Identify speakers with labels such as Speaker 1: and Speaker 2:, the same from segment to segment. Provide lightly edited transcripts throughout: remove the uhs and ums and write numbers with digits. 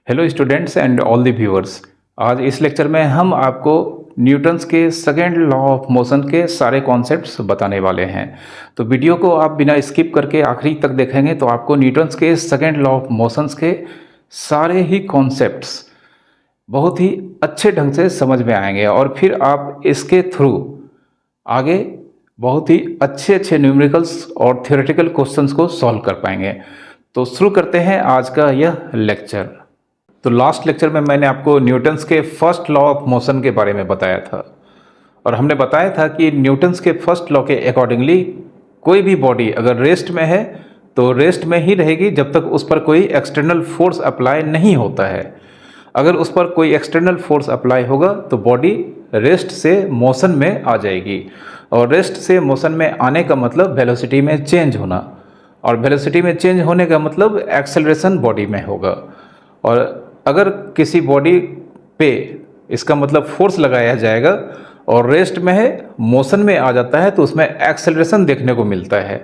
Speaker 1: Hello students and all the viewers. आज इस lecture में हम आपको न्यूटन्स के सेकेंड लॉ ऑफ मोशन के सारे कॉन्सेप्ट्स बताने वाले हैं। तो वीडियो को आप बिना स्किप करके आखिरी तक देखेंगे तो आपको न्यूटन्स के सेकेंड लॉ ऑफ मोशंस के सारे ही कॉन्सेप्ट्स बहुत ही अच्छे ढंग से समझ में आएंगे और फिर आप इसके थ्रू आगे बहुत ही अच्छे अच्छे न्यूमेरिकल्स और थ्योरेटिकल क्वेश्चंस को सॉल्व कर पाएंगे। तो शुरू करते हैं आज का यह लेक्चर। तो लास्ट लेक्चर में मैंने आपको न्यूटन्स के फर्स्ट लॉ ऑफ मोशन के बारे में बताया था और हमने बताया था कि न्यूटन्स के फर्स्ट लॉ के अकॉर्डिंगली कोई भी बॉडी अगर रेस्ट में है तो रेस्ट में ही रहेगी जब तक उस पर कोई एक्सटर्नल फोर्स अप्लाई नहीं होता है। अगर उस पर कोई एक्सटर्नल फोर्स अप्लाई होगा तो बॉडी रेस्ट से मोशन में आ जाएगी और रेस्ट से मोशन में आने का मतलब वेलोसिटी में चेंज होना और वेलोसिटी में चेंज होने का मतलब एक्सेलरेशन बॉडी में होगा। और अगर किसी बॉडी पे इसका मतलब फोर्स लगाया जाएगा और रेस्ट में है मोशन में आ जाता है तो उसमें एक्सेलरेशन देखने को मिलता है।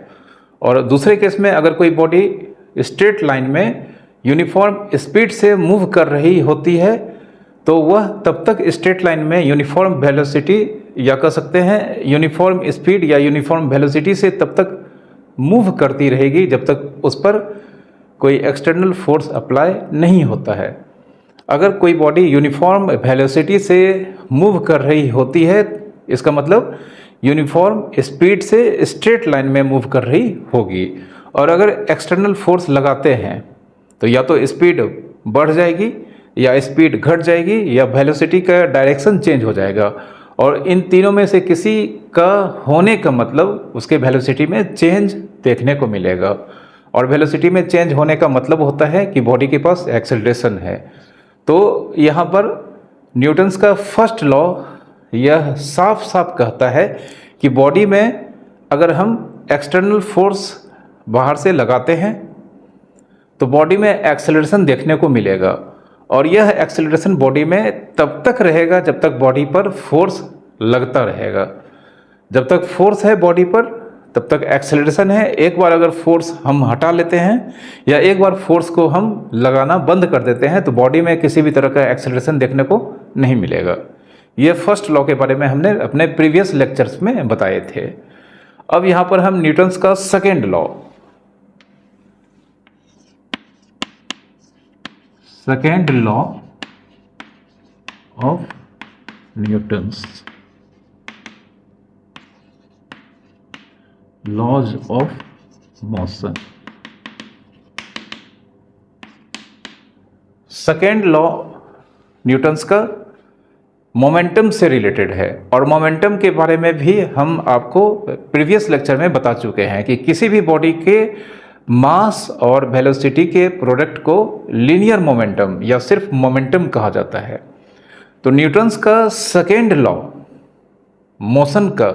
Speaker 1: और दूसरे केस में अगर कोई बॉडी स्ट्रेट लाइन में यूनिफॉर्म स्पीड से मूव कर रही होती है तो वह तब तक स्ट्रेट लाइन में यूनिफॉर्म वेलोसिटी या कह सकते हैं यूनिफॉर्म स्पीड या यूनिफॉर्म वेलोसिटी से तब तक मूव करती रहेगी जब तक उस पर कोई एक्सटर्नल फोर्स अप्लाई नहीं होता है। अगर कोई बॉडी यूनिफॉर्म वेलोसिटी से मूव कर रही होती है इसका मतलब यूनिफॉर्म स्पीड से स्ट्रेट लाइन में मूव कर रही होगी और अगर एक्सटर्नल फोर्स लगाते हैं तो या तो स्पीड बढ़ जाएगी या स्पीड घट जाएगी या वेलोसिटी का डायरेक्शन चेंज हो जाएगा और इन तीनों में से किसी का होने का मतलब उसके वेलोसिटी में चेंज देखने को मिलेगा और वेलोसिटी में चेंज होने का मतलब होता है कि बॉडी के पास एक्सेलरेशन है। तो यहाँ पर न्यूटन्स का फर्स्ट लॉ यह साफ साफ कहता है कि बॉडी में अगर हम एक्सटर्नल फोर्स बाहर से लगाते हैं तो बॉडी में एक्सेलरेशन देखने को मिलेगा और यह एक्सेलरेशन बॉडी में तब तक रहेगा जब तक बॉडी पर फोर्स लगता रहेगा। जब तक फोर्स है बॉडी पर तब तक एक्सेलरेशन है। एक बार अगर फोर्स हम हटा लेते हैं या एक बार फोर्स को हम लगाना बंद कर देते हैं तो बॉडी में किसी भी तरह का एक्सेलरेशन देखने को नहीं मिलेगा। ये फर्स्ट लॉ के बारे में हमने अपने प्रीवियस लेक्चर्स में बताए थे। अब यहाँ पर हम न्यूटन्स का second law of Newton's laws of motion. Second law Newton's का मोमेंटम से रिलेटेड है और मोमेंटम के बारे में भी हम आपको प्रीवियस लेक्चर में बता चुके हैं कि किसी भी बॉडी के मास और वेलोसिटी के प्रोडक्ट को लीनियर मोमेंटम या सिर्फ मोमेंटम कहा जाता है। तो न्यूटन्स का सेकेंड लॉ मोशन का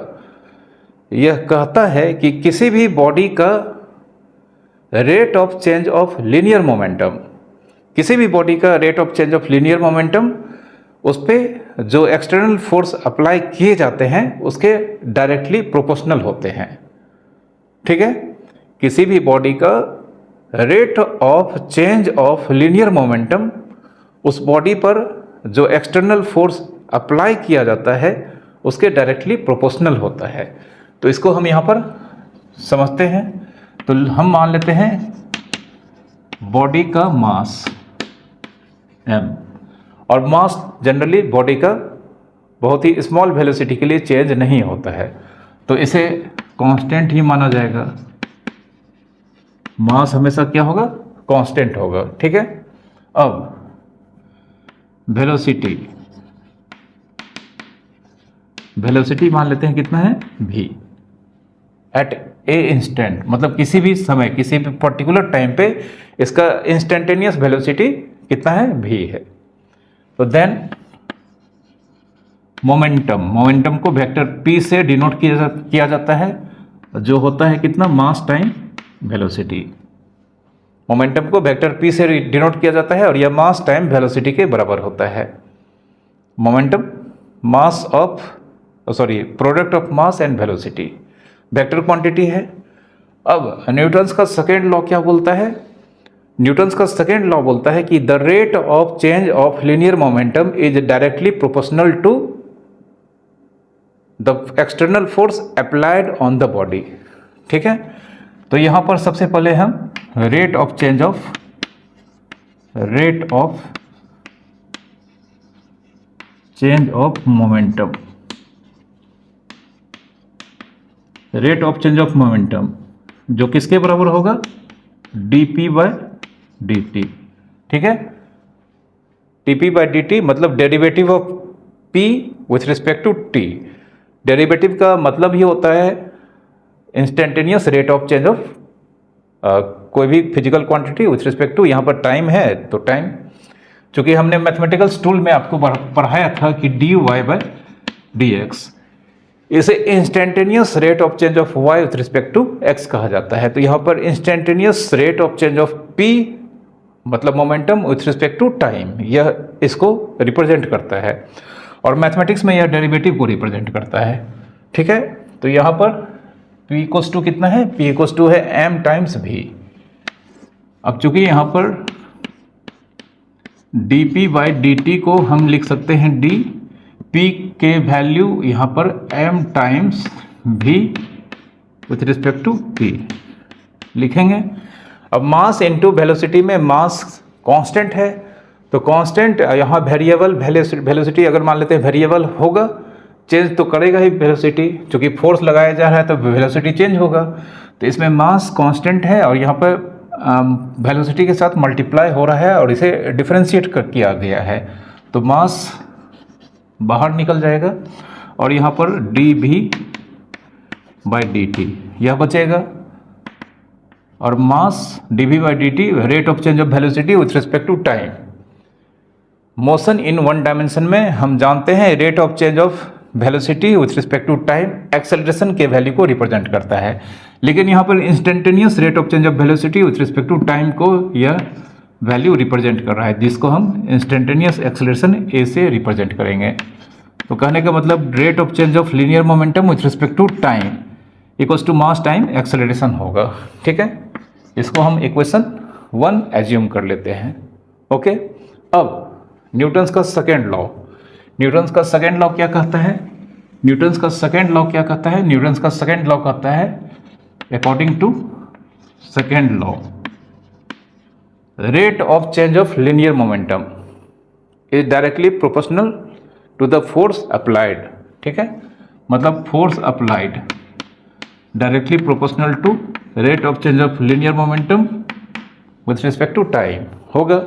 Speaker 1: यह कहता है कि किसी भी बॉडी का rate of change of linear momentum, किसी भी बॉडी का rate of change of linear momentum उस पर जो एक्सटर्नल फोर्स अप्लाई किए जाते हैं उसके डायरेक्टली प्रोपोर्शनल होते हैं। ठीक है, किसी भी बॉडी का rate of change of linear momentum उस बॉडी पर जो एक्सटर्नल फोर्स अप्लाई किया जाता है उसके डायरेक्टली प्रोपोर्शनल होता है। तो इसको हम यहाँ पर समझते हैं। तो हम मान लेते हैं बॉडी का मास m और मास जनरली बॉडी का बहुत ही स्मॉल वेलोसिटी के लिए चेंज नहीं होता है तो इसे कांस्टेंट ही माना जाएगा। मास हमेशा क्या होगा? कांस्टेंट होगा। ठीक है, अब वेलोसिटी मान लेते हैं कितना है? v एट ए इंस्टेंट, मतलब किसी भी समय किसी भी पर्टिकुलर टाइम पे इसका इंस्टेंटेनियस वेलोसिटी कितना है? v है। तो देन मोमेंटम को वेक्टर p से डिनोट किया जाता है जो होता है कितना? मास टाइम वेलोसिटी। मोमेंटम को वेक्टर p से डिनोट किया जाता है और यह मास टाइम वेलोसिटी के बराबर होता है। Momentum product of mass and velocity vector quantity है। अब न्यूटन्स का सेकेंड लॉ क्या बोलता है? न्यूटन्स का सेकेंड लॉ बोलता है कि the rate of change of linear momentum is directly proportional to the external force applied on the body. ठीक है, तो यहां पर सबसे पहले हम rate of change of momentum, rate of change of momentum जो किसके बराबर होगा, dp बाय dt। ठीक है, dp बाय dt मतलब derivative of p with respect to t। Derivative का मतलब ही होता है instantaneous rate of change of कोई भी physical quantity with respect to, यहाँ पर टाइम है तो टाइम, चूंकि हमने मैथमेटिकल टूल में आपको पढ़ाया था कि dy बाय dx, इसे instantaneous rate of change of y with respect to x कहा जाता है। तो यहाँ पर instantaneous rate of change of p मतलब momentum with respect to time, यह इसको रिप्रेजेंट करता है और मैथमेटिक्स में यह डेरिवेटिव को रिप्रेजेंट करता है। ठीक है, तो यहाँ पर p इक्वल्स टू कितना है, p इक्वल्स टू है m टाइम्स v। अब चूंकि यहाँ पर dp बाई dt को हम लिख सकते हैं d, p के वैल्यू यहाँ पर m times v with respect to p लिखेंगे। अब मास इनटू वेलोसिटी में मास कांस्टेंट है, तो कांस्टेंट यहाँ वेरिएबल वेलोसिटी अगर मान लेते हैं वेरिएबल होगा, चेंज तो करेगा ही वेलोसिटी, क्योंकि फोर्स लगाया जा रहा है तो वेलोसिटी चेंज होगा। तो इसमें मास कांस्टेंट है और यहाँ पर वेलोसिटी के साथ मल्टीप्लाई हो रहा है और इसे डिफरेंशिएट किया गया है, तो मास बाहर निकल जाएगा और यहाँ पर dv बाई dt यह बचेगा और mass dv by dt rate of change of velocity with respect to time. Motion in one dimension में हम जानते हैं rate of change of velocity with respect to time acceleration के वैल्यू को represent करता है, लेकिन यहाँ पर instantaneous rate of change of velocity with respect to time को यह वैल्यू रिप्रेजेंट कर रहा है, जिसको हम इंस्टेंटेनियस एक्सेलरेशन a से रिप्रेजेंट करेंगे। तो कहने का मतलब rate of change of linear momentum with respect to time equals to mass time acceleration होगा। ठीक है, इसको हम इक्वेशन 1 एज्यूम कर लेते हैं। ओके, अब न्यूटन्स का सेकेंड लॉ, न्यूटन्स का सेकेंड लॉ क्या कहता है, न्यूटन्स का सेकेंड लॉ क्या कहता है, न्यूटन्स का सेकेंड लॉ कहता है according to second law rate of change of linear momentum is directly proportional to the force applied. ठीक है, मतलब force applied directly proportional to rate of change of linear momentum with respect to time होगा।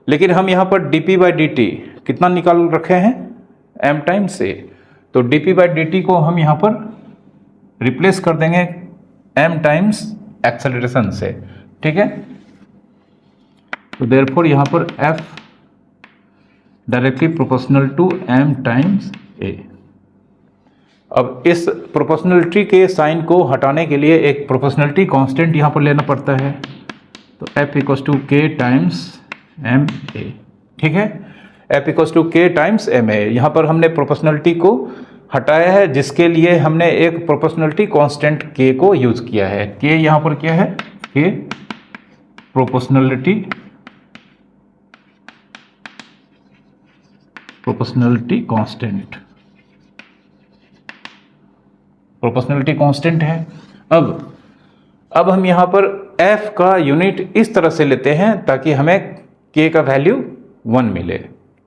Speaker 1: लेकिन हम यहाँ पर dp by dt कितना निकाल रखे हैं, m टाइम्स से, तो dp बाई dt को हम यहाँ पर रिप्लेस कर देंगे m टाइम्स एक्सेलरेशन से। ठीक है, तो देयरफॉर यहाँ पर f directly proportional to m times a। अब इस प्रोपोर्शनलिटी के साइन को हटाने के लिए एक प्रोपोर्शनलिटी कांस्टेंट यहाँ पर लेना पड़ता है, तो f equals to k times ma। ठीक है, f equals to k times ma, यहाँ पर हमने प्रोपोर्शनलिटी को हटाया है, जिसके लिए हमने एक प्रोपोर्शनलिटी कांस्टेंट k को यूज किया है। k यहाँ पर क्या है, k प्रोपोर्शनलिटी कांस्टेंट है। अब हम यहाँ पर f का यूनिट इस तरह से लेते हैं ताकि हमें k का वैल्यू 1 मिले।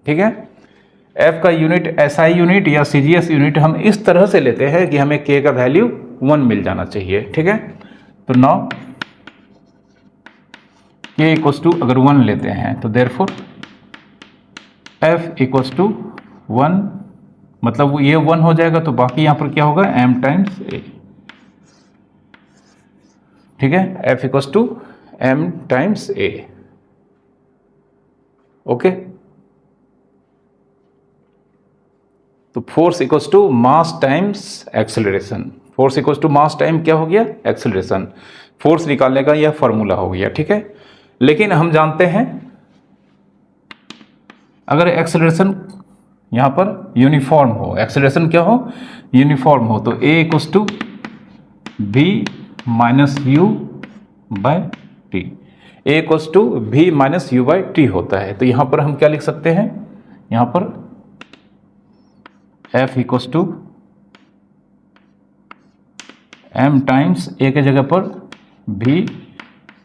Speaker 1: ठीक है, f का यूनिट SI यूनिट या CGS यूनिट हम इस तरह से लेते हैं कि हमें k का वैल्यू 1 मिल जाना चाहिए। ठीक है, तो नाउ k इक्वल्स टू अगर 1 लेते हैं तो देयरफॉर f इक्वल्स टू 1, मतलब ये 1 हो जाएगा, तो बाकी यहाँ पर क्या होगा, m टाइम्स a। ठीक है, f equals to m times a। Okay, तो force equals to mass times acceleration, force equals to mass time क्या हो गया, एक्सेलरेशन। फोर्स निकालने का यह फॉर्मूला हो गया। ठीक है, लेकिन हम जानते हैं अगर एक्सेलरेशन यहाँ पर यूनिफॉर्म हो, एक्सेलरेशन क्या हो, यूनिफॉर्म हो, तो a equals to v minus u by t। A equals to V minus U by T होता है। तो यहाँ पर हम क्या लिख सकते हैं, यहाँ पर F equals to M times A के जगह पर V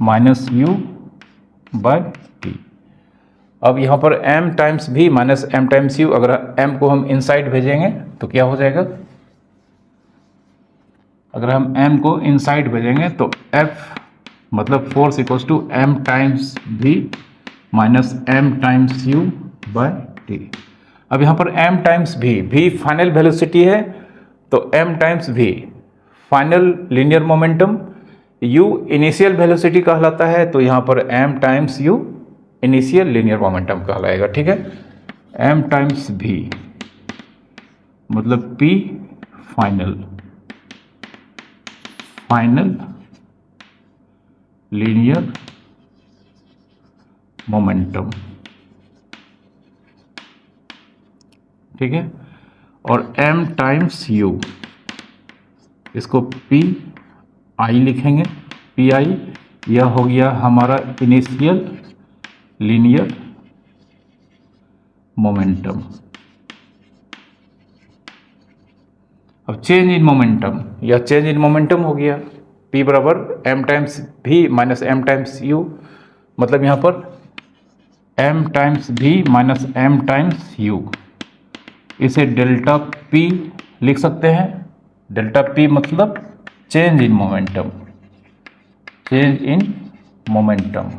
Speaker 1: minus U by T. अब यहाँ पर m times v minus M times U, अगर m को हम इनसाइड भेजेंगे तो क्या हो जाएगा, अगर हम m को इनसाइड भेजेंगे तो F मतलब force equals to m times v minus m times u by T. अब यहाँ पर m times v final velocity है, तो m times v final linear momentum, u initial velocity कहलाता है, तो यहाँ पर m times u initial linear momentum कहलाएगा। ठीक है, m टाइम्स v मतलब p फाइनल लीनियर मोमेंटम। ठीक है, और m टाइम्स u इसको पी आई लिखेंगे, पी आई, यह हो गया हमारा इनिशियल लीनियर मोमेंटम। अब चेंज इन मोमेंटम, यह चेंज इन मोमेंटम हो गया, p बराबर m times v minus M times u, मतलब यहाँ पर m times v minus M times u, इसे डेल्टा p लिख सकते हैं। डेल्टा p मतलब change in momentum, change in momentum,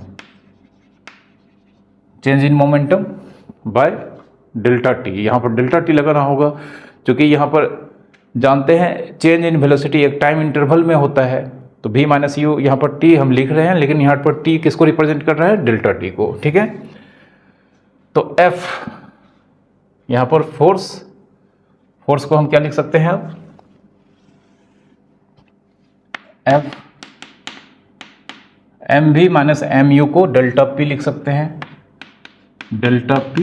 Speaker 1: change in momentum by delta T. यहाँ पर डेल्टा टी लगाना होगा, क्योंकि यहाँ पर जानते हैं चेंज इन वेलोसिटी एक टाइम इंटरवल में होता है, तो v माइनस यू, यहाँ पर t हम लिख रहे हैं, लेकिन यहाँ पर t किसको रिप्रेजेंट कर रहा है, डेल्टा टी को। ठीक है, तो F यहाँ पर फोर्स को हम क्या लिख सकते हैं, अब F M V minus M U को डेल्टा p लिख सकते हैं, डेल्टा p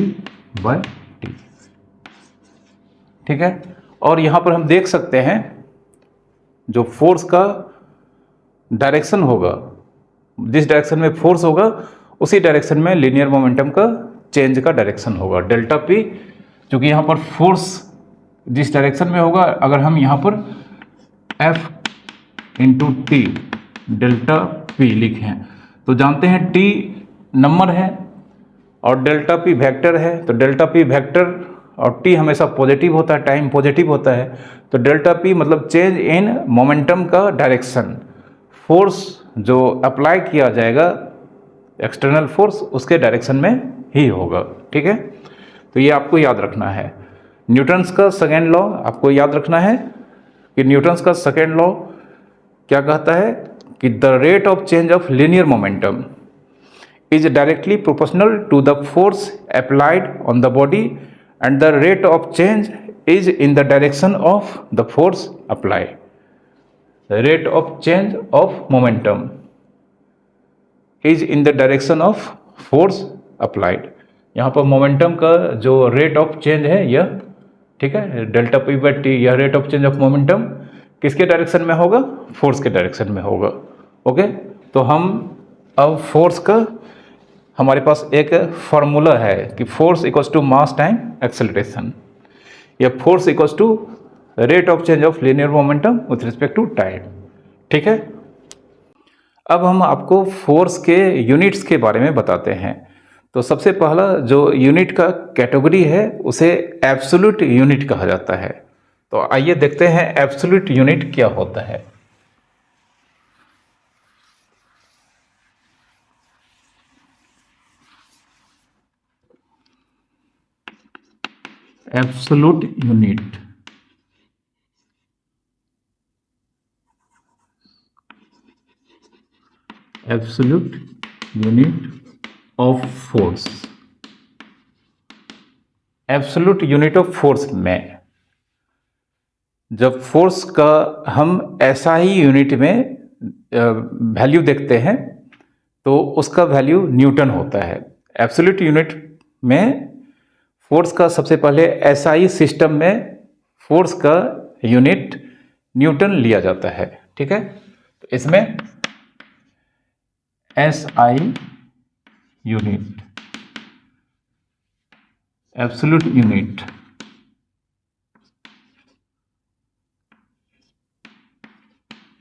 Speaker 1: बाय टी। ठीक है, और यहाँ पर हम देख सकते हैं जो फोर्स का डायरेक्शन होगा, जिस डायरेक्शन में फोर्स होगा उसी डायरेक्शन में लीनियर मोमेंटम का चेंज का डायरेक्शन होगा, डेल्टा p। क्योंकि यहाँ पर फोर्स जिस डायरेक्शन में होगा, अगर हम यहाँ पर F into T delta p लिखें, तो जानते हैं t नंबर है और डेल्टा p वेक्टर है, तो डेल्टा p वेक्टर और t हमेशा पॉजिटिव होता है, टाइम पॉजिटिव होता है, तो डेल्टा p मतलब चेंज इन मोमेंटम का डायरेक्शन, फोर्स जो अप्लाई किया जाएगा एक्सटर्नल फोर्स उसके डायरेक्शन में ही होगा। ठीक है, तो ये आपको याद रखना है। न्यूटन्स का सेकेंड लॉ आपको याद रखना है कि न्यूटन्स का सेकेंड लॉ क्या कहता है कि the rate of change of linear momentum is directly proportional to the force applied on the body and the rate of change is in the direction of the force applied. The rate of change of momentum is in the direction of force applied. यहाँ पर momentum का जो rate of change है यह, ठीक है, delta P by T, यह rate of change of momentum किसके डायरेक्शन में होगा, फोर्स के डायरेक्शन में होगा। ओके, तो हम अब फोर्स का हमारे पास एक फॉर्मूला है कि force equals to mass time acceleration, या force equals to rate of change of linear momentum with respect to time. ठीक है, अब हम आपको फोर्स के यूनिट्स के बारे में बताते हैं। तो सबसे पहला जो यूनिट का कैटेगरी है उसे एब्सोल्यूट यूनिट कहा जाता है। तो आइए देखते हैं एब्सोल्यूट यूनिट क्या होता है। Absolute unit, absolute unit of force. Absolute unit of force में जब फोर्स का हम SI यूनिट में वैल्यू देखते हैं तो उसका वैल्यू न्यूटन होता है। एब्सोल्यूट यूनिट में फोर्स का सबसे पहले SI सिस्टम में फोर्स का यूनिट न्यूटन लिया जाता है। ठीक है, तो इसमें SI unit, absolute unit,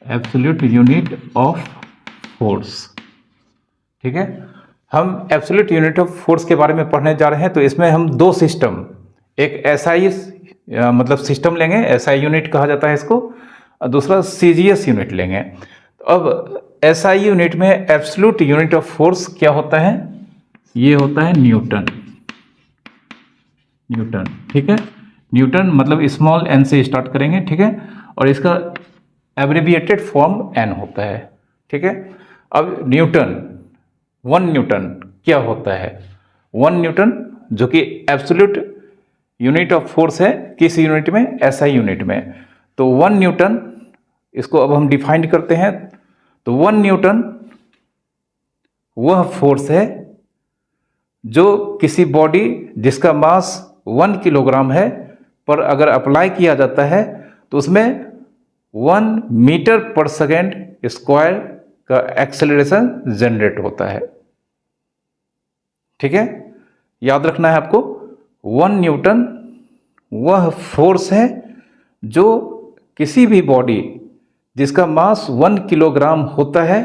Speaker 1: absolute unit of force. ठीक है, हम एब्सोल्यूट यूनिट ऑफ फोर्स के बारे में पढ़ने जा रहे हैं। तो इसमें हम दो सिस्टम, एक SI मतलब सिस्टम लेंगे, SI यूनिट कहा जाता है इसको, और दूसरा CGS यूनिट लेंगे। तो अब SI यूनिट में एब्सोल्यूट यूनिट ऑफ फोर्स क्या होता है? ये होता है न्यूटन। न्यूटन, ठीक है, न्यूटन मतलब स्मॉल n से स्टार्ट करेंगे, ठीक है, और इसका एब्रिविएटेड फॉर्म n होता है। ठीक है, अब न्यूटन, 1 न्यूटन क्या होता है? 1 न्यूटन जो कि एब्सोल्यूट यूनिट ऑफ फोर्स है, किस यूनिट में? SI यूनिट में। तो 1 न्यूटन, इसको अब हम डिफाइन करते हैं। तो 1 न्यूटन वह फोर्स है जो किसी बॉडी जिसका मास 1 किलोग्राम है पर अगर अप्लाई किया जाता है तो उसमें 1 मीटर पर सेकेंड स्क्वायर का एक्सेलरेशन जनरेट होता है। ठीक है, याद रखना है आपको, 1 न्यूटन वह फोर्स है जो किसी भी बॉडी जिसका मास 1 किलोग्राम होता है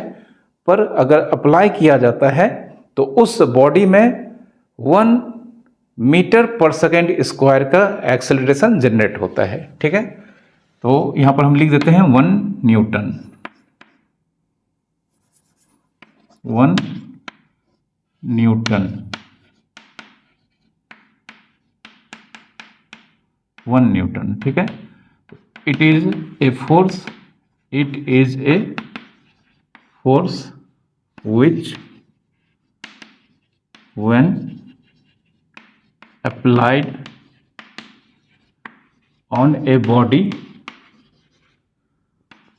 Speaker 1: पर अगर अप्लाई किया जाता है तो उस बॉडी में 1 मीटर पर सेकेंड स्क्वायर का एक्सेलरेशन जनरेट होता है। ठीक है, तो यहां पर हम लिख देते हैं 1 न्यूटन, 1 न्यूटन, 1 न्यूटन। ठीक है, it is a force, it is a force which when applied on a body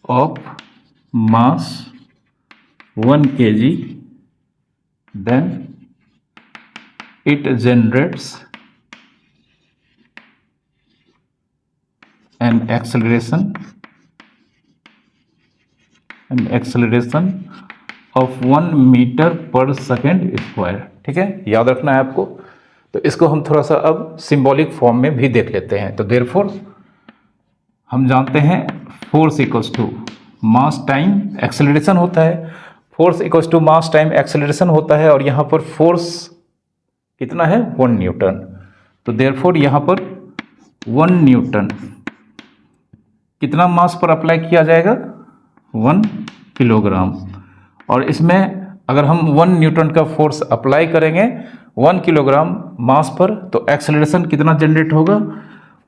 Speaker 1: of mass 1 kg then it generates an acceleration of 1 metre per second square. ठीक है, याद रखना है आपको। तो इसको हम थोड़ा सा अब सिंबॉलिक फॉर्म में भी देख लेते हैं। तो देयरफॉर हम जानते हैं force equals to mass time acceleration होता है, force equals to mass time acceleration होता है, और यहाँ पर फोर्स कितना है? 1 न्यूटन। तो देयरफॉर यहाँ पर 1 न्यूटन कितना मास पर अप्लाई किया जाएगा? 1 किलोग्राम। और इसमें अगर हम 1 न्यूटन का फोर्स अप्लाई करेंगे 1 किलोग्राम मास पर तो एक्सेलरेशन कितना जनरेट होगा?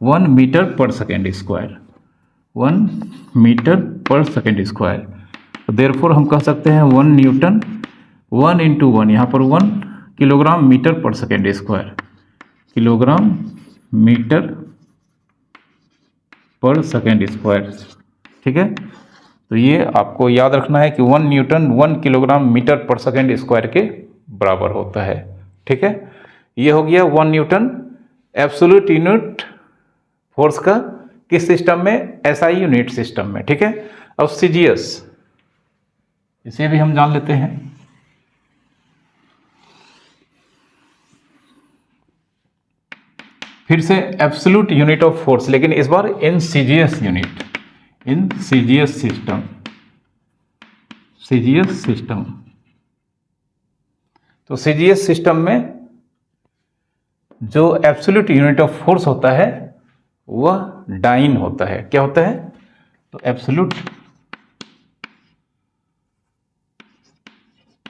Speaker 1: 1 metre per second square, 1 metre per second square. तो देयरफॉर हम कह सकते हैं 1 न्यूटन 1 इंटू 1, यहाँ पर 1 kilogram metre per second square, kilogram metre per second square. ठीक है, तो ये आपको याद रखना है कि 1 newton 1 kilogram metre per second square के बराबर होता है। ठीक है, ये हो गया 1 न्यूटन एब्सोल्यूट यूनिट फोर्स का किस सिस्टम में? SI यूनिट सिस्टम में। ठीक है, अब CGS, इसे भी हम जान लेते हैं। फिर से एब्सोल्यूट यूनिट ऑफ फोर्स, लेकिन इस बार इन CGS यूनिट, इन CGS सिस्टम, CGS सिस्टम। तो CGS सिस्टम में जो एब्सोल्यूट यूनिट ऑफ फोर्स होता है वह डाइन होता है। क्या होता है? तो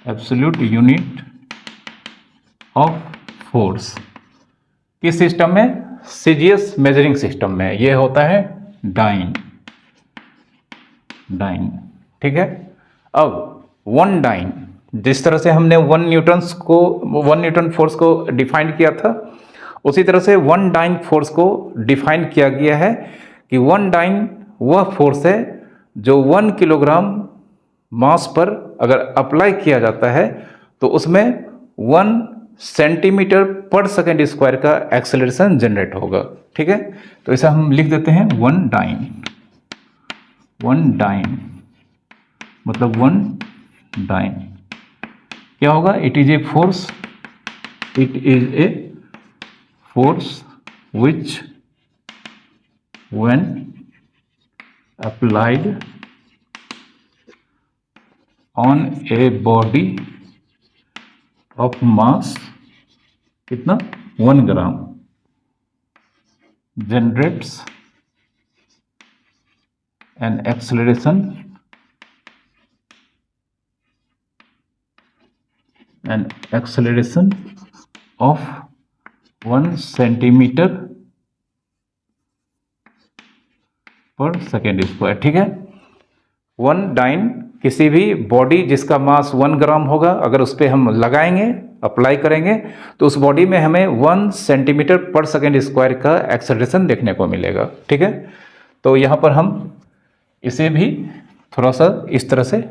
Speaker 1: एब्सोल्यूट यूनिट ऑफ फोर्स किस सिस्टम में? CGS मेजरिंग सिस्टम में यह होता है डाइन, डाइन। ठीक है, अब 1 डाइन, जिस तरह से हमने 1 न्यूटन फोर्स को डिफाइन किया था उसी तरह से 1 डाइन फोर्स को डिफाइन किया गया है कि 1 डाइन वह फोर्स है जो 1 किलोग्राम मास पर अगर अप्लाई किया जाता है तो उसमें 1 सेंटीमीटर पर सेकेंड स्क्वायर का एक्सेलरेशन जनरेट होगा। ठीक है, तो इसे हम लिख देते हैं 1 डाइन, 1 डाइन मतलब 1 डाइन। क्या होगा, it is a force which when applied on a body of mass कितना 1 ग्राम generates an acceleration of 1 centimetre per second square. ठीक है, वन डाइन किसी भी बॉडी जिसका मास 1 ग्राम होगा, अगर उस पर हम लगाएंगे, अप्लाई करेंगे, तो उस बॉडी में हमें 1 सेंटीमीटर पर सेकेंड स्क्वायर का एक्सेलरेशन देखने को मिलेगा। ठीक है, तो यहाँ पर हम इसे भी थोड़ा सा इस तरह से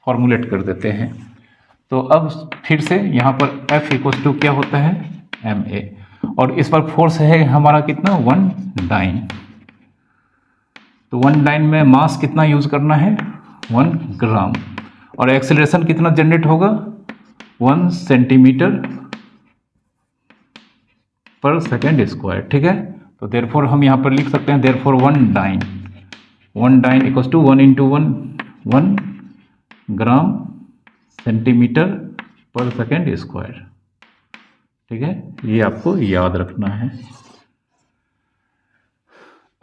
Speaker 1: फॉर्मुलेट कर देते हैं। तो अब फिर से यहाँ पर F इक्वल टू क्या होता है, ma, और इस पर फोर्स है हमारा कितना 1 डाइन। तो 1 डाइन में मास कितना यूज करना है 1 ग्राम, और एक्सेलरेशन कितना जनरेट होगा 1 सेंटीमीटर पर सेकेंड स्क्वायर। ठीक है, तो देयरफॉर हम यहाँ पर लिख सकते हैं therefore 1 dyne equals to 1 into 1 gram centimetre per second square. ठीक है, ये आपको याद रखना है।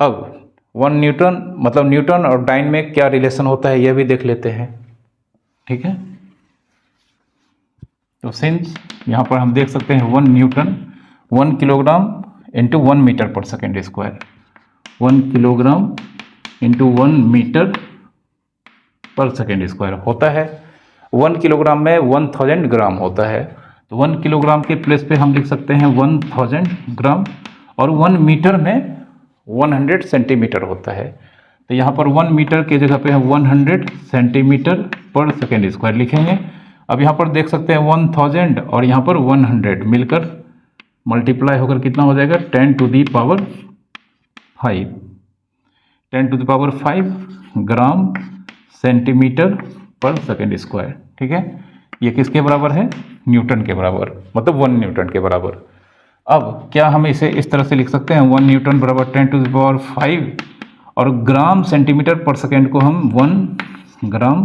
Speaker 1: अब 1 न्यूटन मतलब न्यूटन और डाइन में क्या रिलेशन होता है यह भी देख लेते हैं। ठीक है, तो सिंस यहाँ पर हम देख सकते हैं 1 newton 1 kilogram into 1 metre per second square, 1 kilogram into 1 metre per second square होता है। 1 किलोग्राम में 1000 ग्राम होता है, तो 1 किलोग्राम के प्लेस पे हम लिख सकते हैं 1000 ग्राम, और 1 मीटर में 100 सेंटीमीटर होता है। तो यहाँ पर 1 मीटर के जगह पे हम 100 सेंटीमीटर पर सेकेंड स्क्वायर लिखेंगे। अब यहाँ पर देख सकते हैं 1000 और यहाँ पर 100 मिलकर मल्टीप्लाई होकर कितना हो जाएगा 10 to the power 5 gram centimetre per second square. ठीक है, ये किसके बराबर है न्यूटन के बराबर, मतलब 1 न्यूटन के बराबर। अब क्या हम इसे इस तरह से लिख सकते हैं 1 न्यूटन बराबर 10 टू द पावर 5, और ग्राम सेंटीमीटर पर सेकेंड को हम 1 gram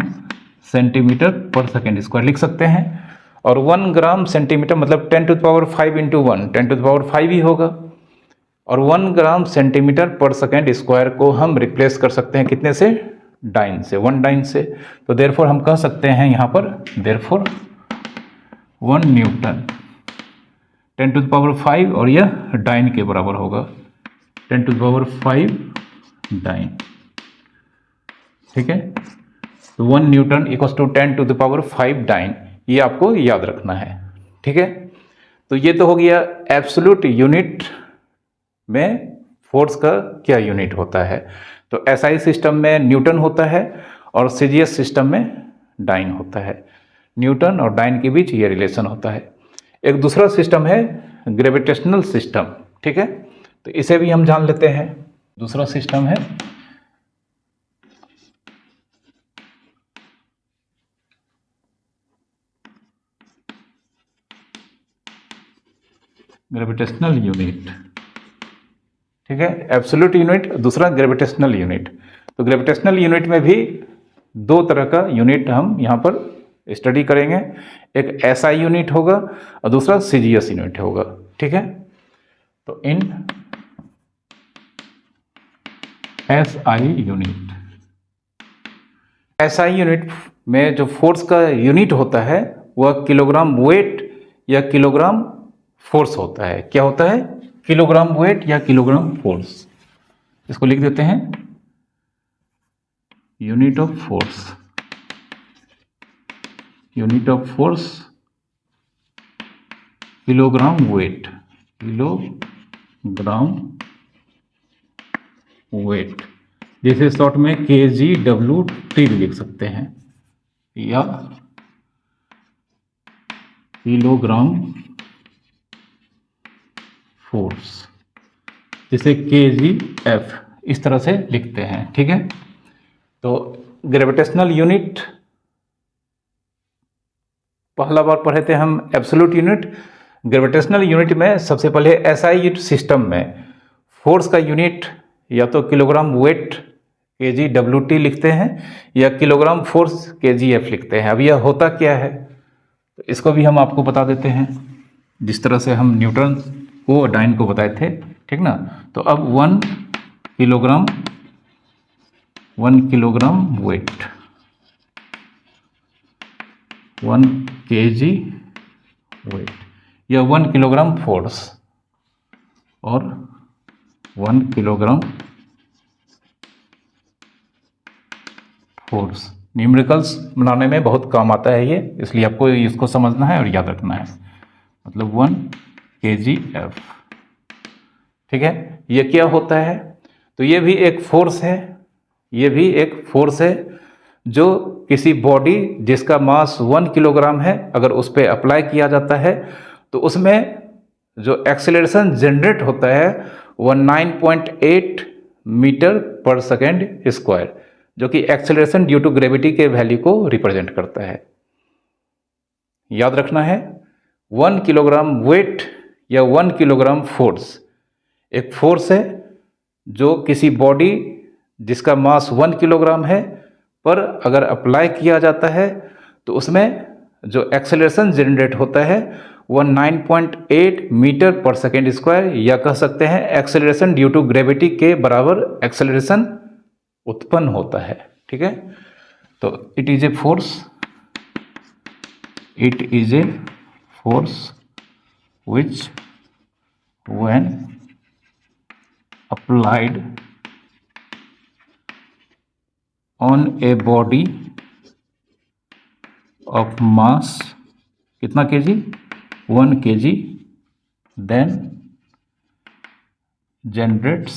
Speaker 1: centimetre per second square लिख सकते हैं। और 1 ग्राम सेंटीमीटर मतलब 10 to the power 5 into 1 10 to the power 5 ही होगा, और 1 gram centimetre per second square को हम रिप्लेस कर सकते हैं कितने से, डाइन से, 1 डाइन से। तो देयरफॉर हम कह सकते हैं यहाँ पर therefore 1 newton 10 to the power 5 और यह डाइन के बराबर होगा 10 टू द पावर 5 डाइन। ठीक है, तो 1 newton equals to 10 to the power 5 dyne, ये आपको याद रखना है। ठीक है, तो ये तो हो गया एब्सोल्यूट यूनिट में फोर्स का क्या यूनिट होता है। तो एसआई सिस्टम में न्यूटन होता है और सीजीएस सिस्टम में डाइन होता है। न्यूटन और डाइन के बीच ये रिलेशन होता है। एक दूसरा सिस्टम है ग्रेविटेशनल सिस्टम। ठीक है, तो इसे भी हम जान लेते हैं। दूसरा सिस्टम है ग्रेविटेशनल यूनिट। ठीक है, एब्सोल्यूट यूनिट, दूसरा ग्रेविटेशनल यूनिट। तो ग्रेविटेशनल यूनिट में भी 2 तरह का यूनिट हम यहाँ पर स्टडी करेंगे। एक एसआई यूनिट होगा और दूसरा सीजीएस यूनिट होगा। ठीक है, तो इन एसआई यूनिट में जो फोर्स का यूनिट होता है वह किलोग्राम वेट या किलोग्राम फोर्स होता है। क्या होता है, किलोग्राम वेट या किलोग्राम फोर्स। इसको लिख देते हैं unit of force kilogram weight, जैसे शॉर्ट में KGWT लिख सकते हैं, या किलोग्राम फोर्स, जिसे KGF इस तरह से लिखते हैं। ठीक है, तो ग्रेविटेशनल यूनिट पहला बार पढ़े थे हम एब्सोल्यूट यूनिट। ग्रेविटेशनल यूनिट में सबसे पहले एसआई सिस्टम में फोर्स का यूनिट या तो किलोग्राम वेट केजी डब्ल्यूटी लिखते हैं या किलोग्राम फोर्स केजीएफ लिखते हैं। अब यह होता क्या है तो इसको भी हम आपको बता देते हैं, जिस तरह से हम न्यूटन को डाइन को बताए थे, ठीक ना। तो अब 1 किलोग्राम वेट, 1 केजी वेट या 1 किलोग्राम फोर्स और 1 किलोग्राम फोर्स। न्यूमेरिकल्स बनाने में बहुत काम आता है ये, इसलिए आपको इसको समझना है और याद रखना है। मतलब 1 kgf, ठीक है। ये क्या होता है तो ये भी एक फोर्स है, ये भी एक फोर्स है जो किसी बॉडी जिसका मास 1 किलोग्राम है अगर उस पर अप्लाई किया जाता है तो उसमें जो एक्सेलरेशन जनरेट होता है वह 9.8 मीटर पर सेकेंड स्क्वायर, जो कि एक्सेलरेशन ड्यू टू ग्रेविटी के वैल्यू को रिप्रेजेंट करता है। याद रखना है 1 किलोग्राम वेट या 1 किलोग्राम फोर्स एक फोर्स है जो किसी बॉडी जिसका मास 1 किलोग्राम है पर अगर अप्लाई किया जाता है तो उसमें जो एक्सेलरेशन जनरेट होता है वह 9.8 मीटर पर सेकेंड स्क्वायर या कह सकते हैं एक्सेलरेशन ड्यू टू ग्रेविटी के बराबर एक्सेलरेशन उत्पन्न होता है, ठीक है। तो it is a force which when applied on a body of mass कितना kg 1 kg then generates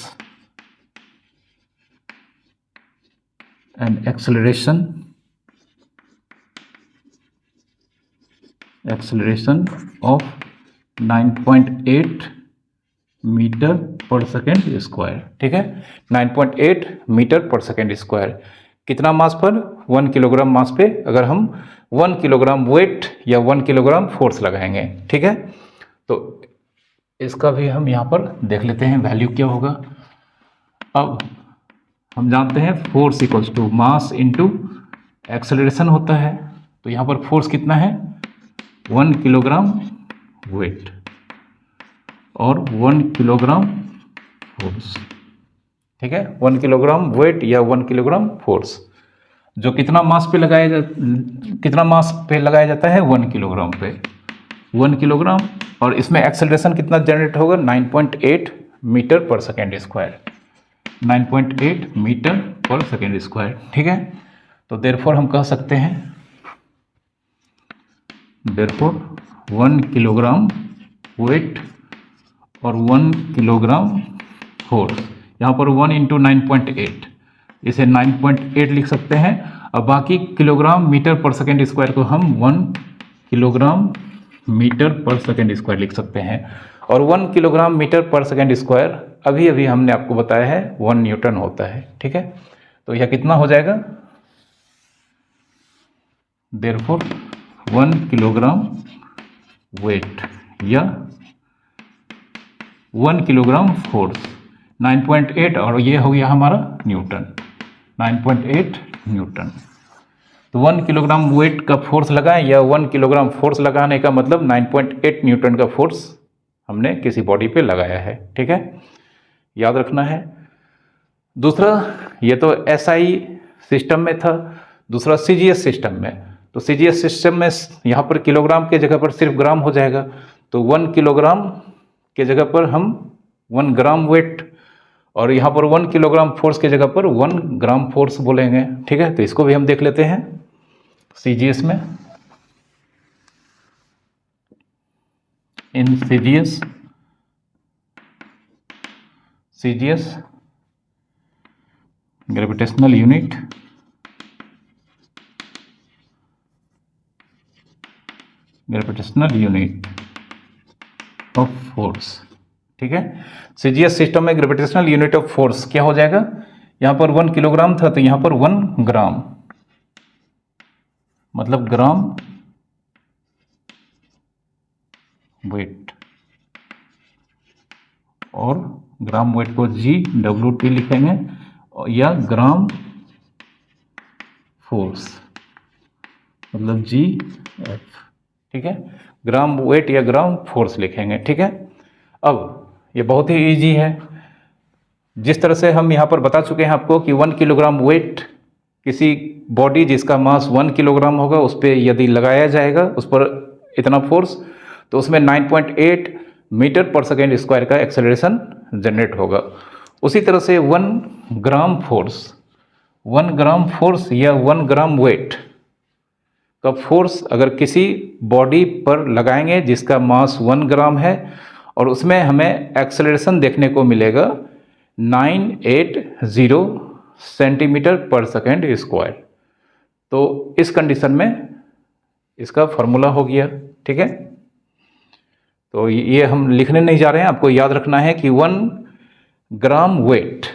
Speaker 1: an acceleration of 9.8 metre per second square, ठीक है। 9.8 मीटर पर सेकेंड स्क्वायर कितना मास पर 1 किलोग्राम मास पे अगर हम 1 किलोग्राम वेट या 1 kilogram force लगाएंगे, ठीक है। तो इसका भी हम यहाँ पर देख लेते हैं वैल्यू क्या होगा। अब हम जानते हैं force equals to mass into acceleration होता है, तो यहाँ पर फोर्स कितना है 1 किलोग्राम वेट और 1 किलोग्राम फोर्स, ठीक है। 1 किलोग्राम वेट या 1 किलोग्राम फोर्स जो कितना मास पे लगाया जाता है 1 किलोग्राम पे 1 किलोग्राम, और इसमें एक्सेलरेशन कितना जनरेट होगा 9.8 metre per second square, 9.8 metre per second square, ठीक है। तो देयरफॉर हम कह सकते हैं देयरफॉर 1 किलोग्राम वेट और 1 किलोग्राम फोर्स, यहाँ पर 1 इंटू 9.8, इसे 9.8 लिख सकते हैं। अब बाकी kilogram metre per second square को हम 1 kilogram metre per second square लिख सकते हैं, और 1 kilogram metre per second square अभी अभी हमने आपको बताया है 1 न्यूटन होता है, ठीक है। तो यह कितना हो जाएगा देयरफॉर 1 किलोग्राम वेट या 1 किलोग्राम फोर्स 9.8 और ये हो गया हमारा न्यूटन 9.8 न्यूटन। तो 1 किलोग्राम वेट का फोर्स लगाएं या 1 किलोग्राम फोर्स लगाने का मतलब 9.8 न्यूटन का फोर्स हमने किसी बॉडी पे लगाया है, ठीक है, याद रखना है। दूसरा ये तो एसआई सिस्टम में था, दूसरा सीजीएस सिस्टम में। तो सीजीएस सिस्टम में यहाँ पर किलोग्राम के जगह पर सिर्फ ग्राम हो जाएगा, तो 1 किलोग्राम के जगह पर हम 1 ग्राम वेट और यहाँ पर 1 किलोग्राम फोर्स के जगह पर 1 ग्राम फोर्स बोलेंगे, ठीक है। तो इसको भी हम देख लेते हैं सीजीएस में। In CGS gravitational unit of force, ठीक है। सीजीएस सिस्टम में ग्रेविटेशनल यूनिट ऑफ फोर्स क्या हो जाएगा, यहाँ पर 1 किलोग्राम था तो यहाँ पर 1 ग्राम, मतलब ग्राम वेट, और ग्राम वेट को GWT लिखेंगे, या ग्राम फोर्स मतलब GF, ठीक है, ग्राम वेट या ग्राम फोर्स लिखेंगे, ठीक है। अब ये बहुत ही इजी है, जिस तरह से हम यहाँ पर बता चुके हैं आपको कि 1 किलोग्राम वेट किसी बॉडी जिसका मास 1 किलोग्राम होगा उस पर यदि लगाया जाएगा उस पर इतना फोर्स, तो उसमें 9.8 मीटर पर सेकेंड स्क्वायर का एक्सेलरेशन जनरेट होगा। उसी तरह से 1 ग्राम फोर्स या 1 ग्राम वेट का फोर्स अगर किसी बॉडी पर लगाएंगे जिसका मास 1 ग्राम है और उसमें हमें एक्सेलरेशन देखने को मिलेगा 980 सेंटीमीटर पर सेकेंड स्क्वायर, तो इस कंडीशन में इसका फॉर्मूला हो गया, ठीक है। तो ये हम लिखने नहीं जा रहे हैं, आपको याद रखना है कि 1 ग्राम वेट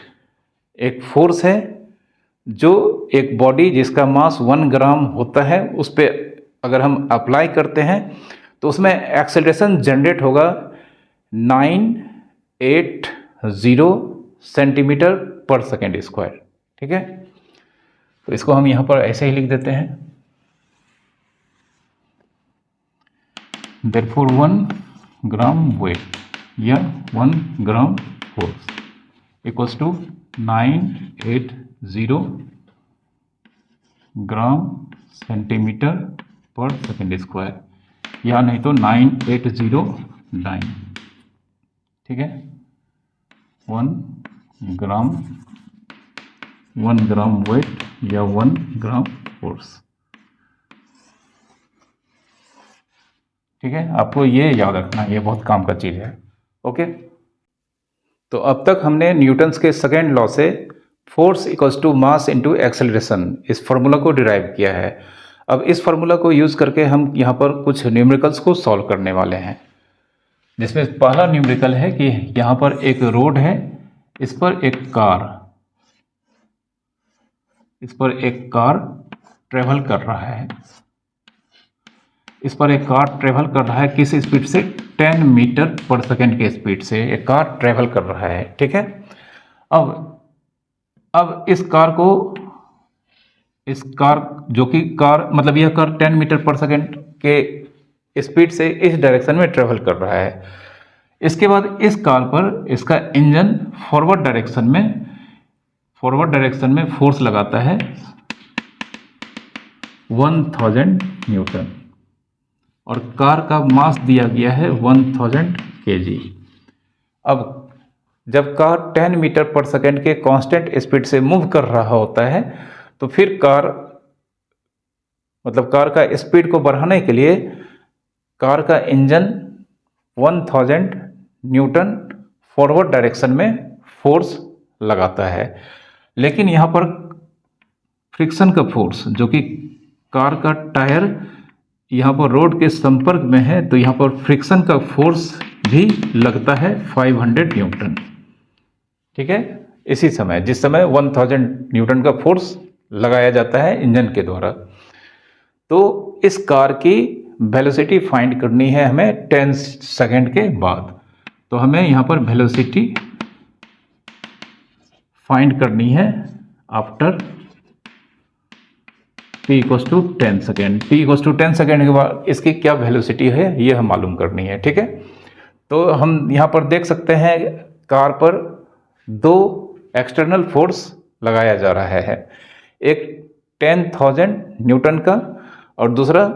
Speaker 1: एक फोर्स है जो एक बॉडी जिसका मास 1 ग्राम होता है उस पर अगर हम अप्लाई करते हैं तो उसमें एक्सेलरेशन जनरेट होगा 980 सेंटीमीटर पर सेकेंड स्क्वायर, ठीक है। तो इसको हम यहाँ पर ऐसे ही लिख देते हैं, therefore 1 ग्राम वेट या 1 gram force equals to 980 gram centimetre per second square, या नहीं तो 9809, ठीक है। 1 ग्राम वेट या 1 ग्राम फोर्स, ठीक है। आपको ये याद रखना है, ये बहुत काम का चीज़ है, ओके। तो अब तक हमने न्यूटन्स के सेकेंड लॉ से force equals to mass into acceleration इस फार्मूला को डिराइव किया है। अब इस फार्मूला को यूज़ करके हम यहाँ पर कुछ न्यूमेरिकल्स को सॉल्व करने वाले हैं, जिसमें पहला न्यूमेरिकल है कि यहाँ पर एक रोड है, इस पर एक कार ट्रेवल कर रहा है, किस स्पीड से 10 मीटर पर सेकेंड के स्पीड से एक कार ट्रेवल कर रहा है, ठीक है। अब इस कार जो कि मतलब यह कार 10 मीटर पर सेकेंड के स्पीड से इस डायरेक्शन में ट्रेवल कर रहा है। इसके बाद इस कार पर इसका इंजन फॉरवर्ड डायरेक्शन में फोर्स लगाता है 1000 न्यूटन, और कार का मास दिया गया है 1000 kg। अब जब कार 10 मीटर पर सेकेंड के कांस्टेंट स्पीड से मूव कर रहा होता है तो फिर कार का स्पीड को बढ़ाने के लिए कार का इंजन 1000 न्यूटन फॉरवर्ड डायरेक्शन में फोर्स लगाता है। लेकिन यहाँ पर फ्रिक्शन का फोर्स, जो कि कार का टायर यहाँ पर रोड के संपर्क में है, तो यहाँ पर फ्रिक्शन का फोर्स भी लगता है 500 न्यूटन, ठीक है। इसी समय जिस समय 1000 न्यूटन का फोर्स लगाया जाता है इंजन के द्वारा, तो इस कार की वेलोसिटी फाइंड करनी है हमें 10 सेकेंड के बाद। तो हमें यहाँ पर वेलोसिटी फाइंड करनी है after t equals to 10 second. t equals to 10 second के बाद इसकी क्या वेलोसिटी है ये हम मालूम करनी है, ठीक है। तो हम यहाँ पर देख सकते हैं कार पर 2 एक्सटर्नल फोर्स लगाया जा रहा है, एक 10,000 न्यूटन का और दूसरा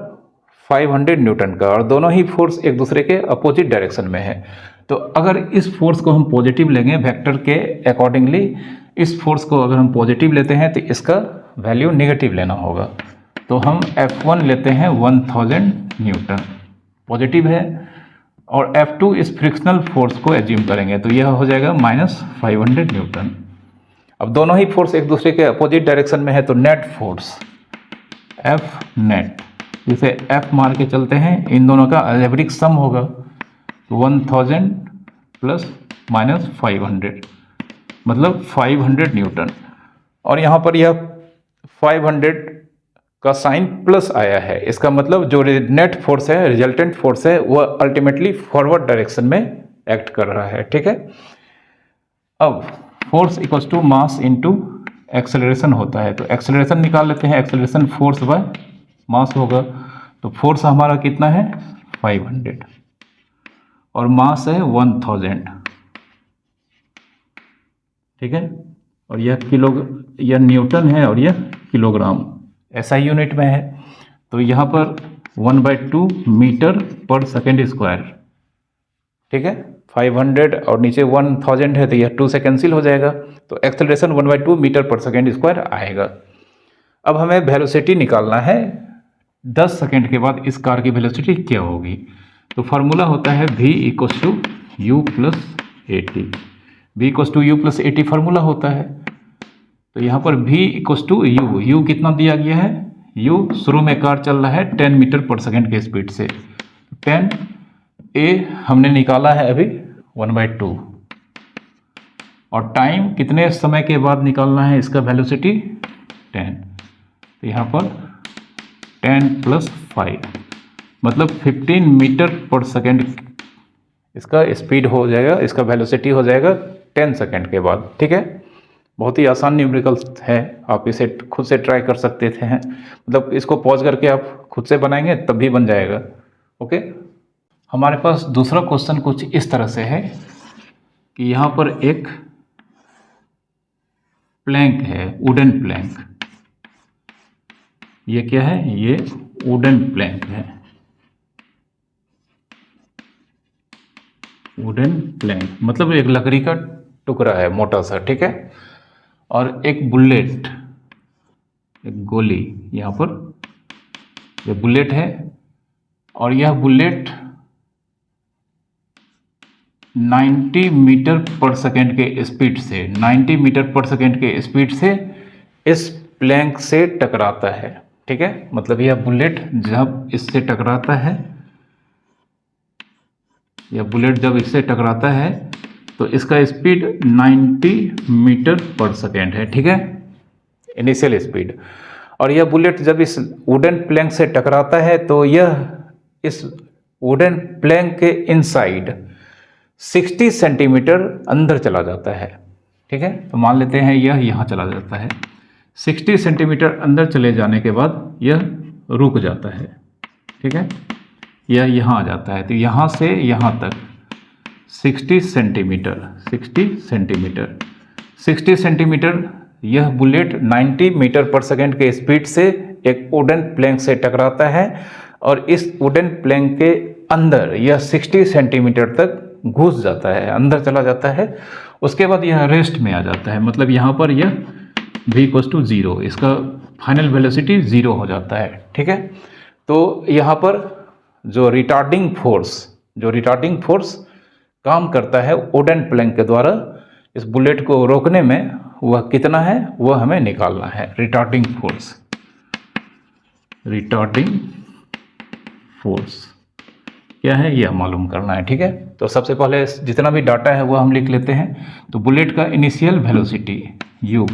Speaker 1: 500 न्यूटन का, और दोनों ही फोर्स एक दूसरे के अपोजिट डायरेक्शन में है। तो अगर इस फोर्स को हम पॉजिटिव लेंगे वेक्टर के अकॉर्डिंगली, इस फोर्स को अगर हम पॉजिटिव लेते हैं तो इसका वैल्यू नेगेटिव लेना होगा। तो हम F1 लेते हैं 1000 न्यूटन पॉजिटिव है, और F2 इस फ्रिक्शनल फोर्स को एज्यूम करेंगे तो यह हो जाएगा -500 न्यूटन। अब दोनों ही फोर्स एक दूसरे के अपोजिट डायरेक्शन में है, तो नेट फोर्स F नेट, जिसे F मार के चलते हैं, इन दोनों का अलजेब्रिक सम होगा, तो 1000 प्लस -500 मतलब 500 न्यूटन। और यहाँ पर यह 500 का साइन प्लस आया है, इसका मतलब जो नेट फोर्स है, रिजल्टेंट फोर्स है, वह अल्टीमेटली फॉरवर्ड डायरेक्शन में एक्ट कर रहा है। ठीक है, अब force equals to mass into acceleration होता है, तो एक्सेलरेशन निकाल लेते हैं। एक्सेलरेशन फोर्स बाय मास होगा, तो फोर्स हमारा कितना है 500 और मास है 1000। ठीक है, और यह न्यूटन है और यह किलोग्राम SI यूनिट में है। तो यहाँ पर 1/2 मीटर पर सेकेंड स्क्वायर। ठीक है, 500 और नीचे 1000 है, तो यह 2 से कैंसिल हो जाएगा, तो acceleration 1/2 metre per second square आएगा। अब हमें वेलोसिटी निकालना है 10 सेकेंड के बाद इस कार की वेलोसिटी क्या होगी। तो फार्मूला होता है v equals to u plus a t. v equals to u plus a t formula होता है। तो यहाँ पर v इक्वल्स टू यू कितना दिया गया है, u शुरू में कार चल रहा है 10 मीटर पर सेकेंड के स्पीड से, 10 a हमने निकाला है अभी 1/2, और टाइम कितने समय के बाद निकालना है इसका वेलोसिटी 10। तो यहाँ पर 10 + 5 मतलब 15 मीटर पर सेकेंड इसका स्पीड हो जाएगा, इसका वेलोसिटी हो जाएगा 10 सेकेंड के बाद। ठीक है, बहुत ही आसान न्यूमेरिकल्स है, आप इसे खुद से ट्राई कर सकते थे, मतलब इसको पॉज करके आप खुद से बनाएंगे तब भी बन जाएगा। ओके, हमारे पास दूसरा क्वेश्चन कुछ इस तरह से है कि यहाँ पर एक प्लैंक है, वुडन प्लैंक। ये क्या है, ये वुडन प्लैंक है, वुडन प्लैंक मतलब एक लकड़ी का टुकड़ा है मोटा सा। ठीक है, और एक बुलेट, एक गोली, यहाँ पर ये बुलेट है, और यह बुलेट 90 मीटर पर सेकेंड के स्पीड से 90 मीटर पर सेकेंड के स्पीड से इस प्लैंक से टकराता है। ठीक है, मतलब यह बुलेट जब इससे टकराता है, यह बुलेट जब इससे टकराता है तो इसका स्पीड 90 मीटर पर सेकेंड है। ठीक है, इनिशियल स्पीड। और यह बुलेट जब इस वुडन प्लैंक से टकराता है तो यह इस वुडन प्लैंक के इनसाइड 60 सेंटीमीटर अंदर चला जाता है। ठीक है, तो मान लेते हैं यह यहाँ चला जाता है, 60 सेंटीमीटर अंदर चले जाने के बाद यह रुक जाता है। ठीक है, यह यहाँ आ जाता है, तो यहाँ से यहाँ तक 60 सेंटीमीटर 60 सेंटीमीटर यह बुलेट 90 मीटर पर सेकेंड के स्पीड से एक वुडन प्लैंक से टकराता है, और इस वुडन प्लैंक के अंदर यह 60 सेंटीमीटर तक घुस जाता है, अंदर चला जाता है। उसके बाद यह रेस्ट में आ जाता है, मतलब यहाँ पर यह v = 0, इसका फाइनल वेलोसिटी 0 हो जाता है। ठीक है, तो यहाँ पर जो रिटार्डिंग फोर्स काम करता है वुडन प्लैंक के द्वारा इस बुलेट को रोकने में, वह कितना है वह हमें निकालना है। रिटार्डिंग फोर्स क्या है यह मालूम करना है। ठीक है, तो सबसे पहले जितना भी डाटा है वह हम लिख लेते हैं। तो बुलेट का initial velocity u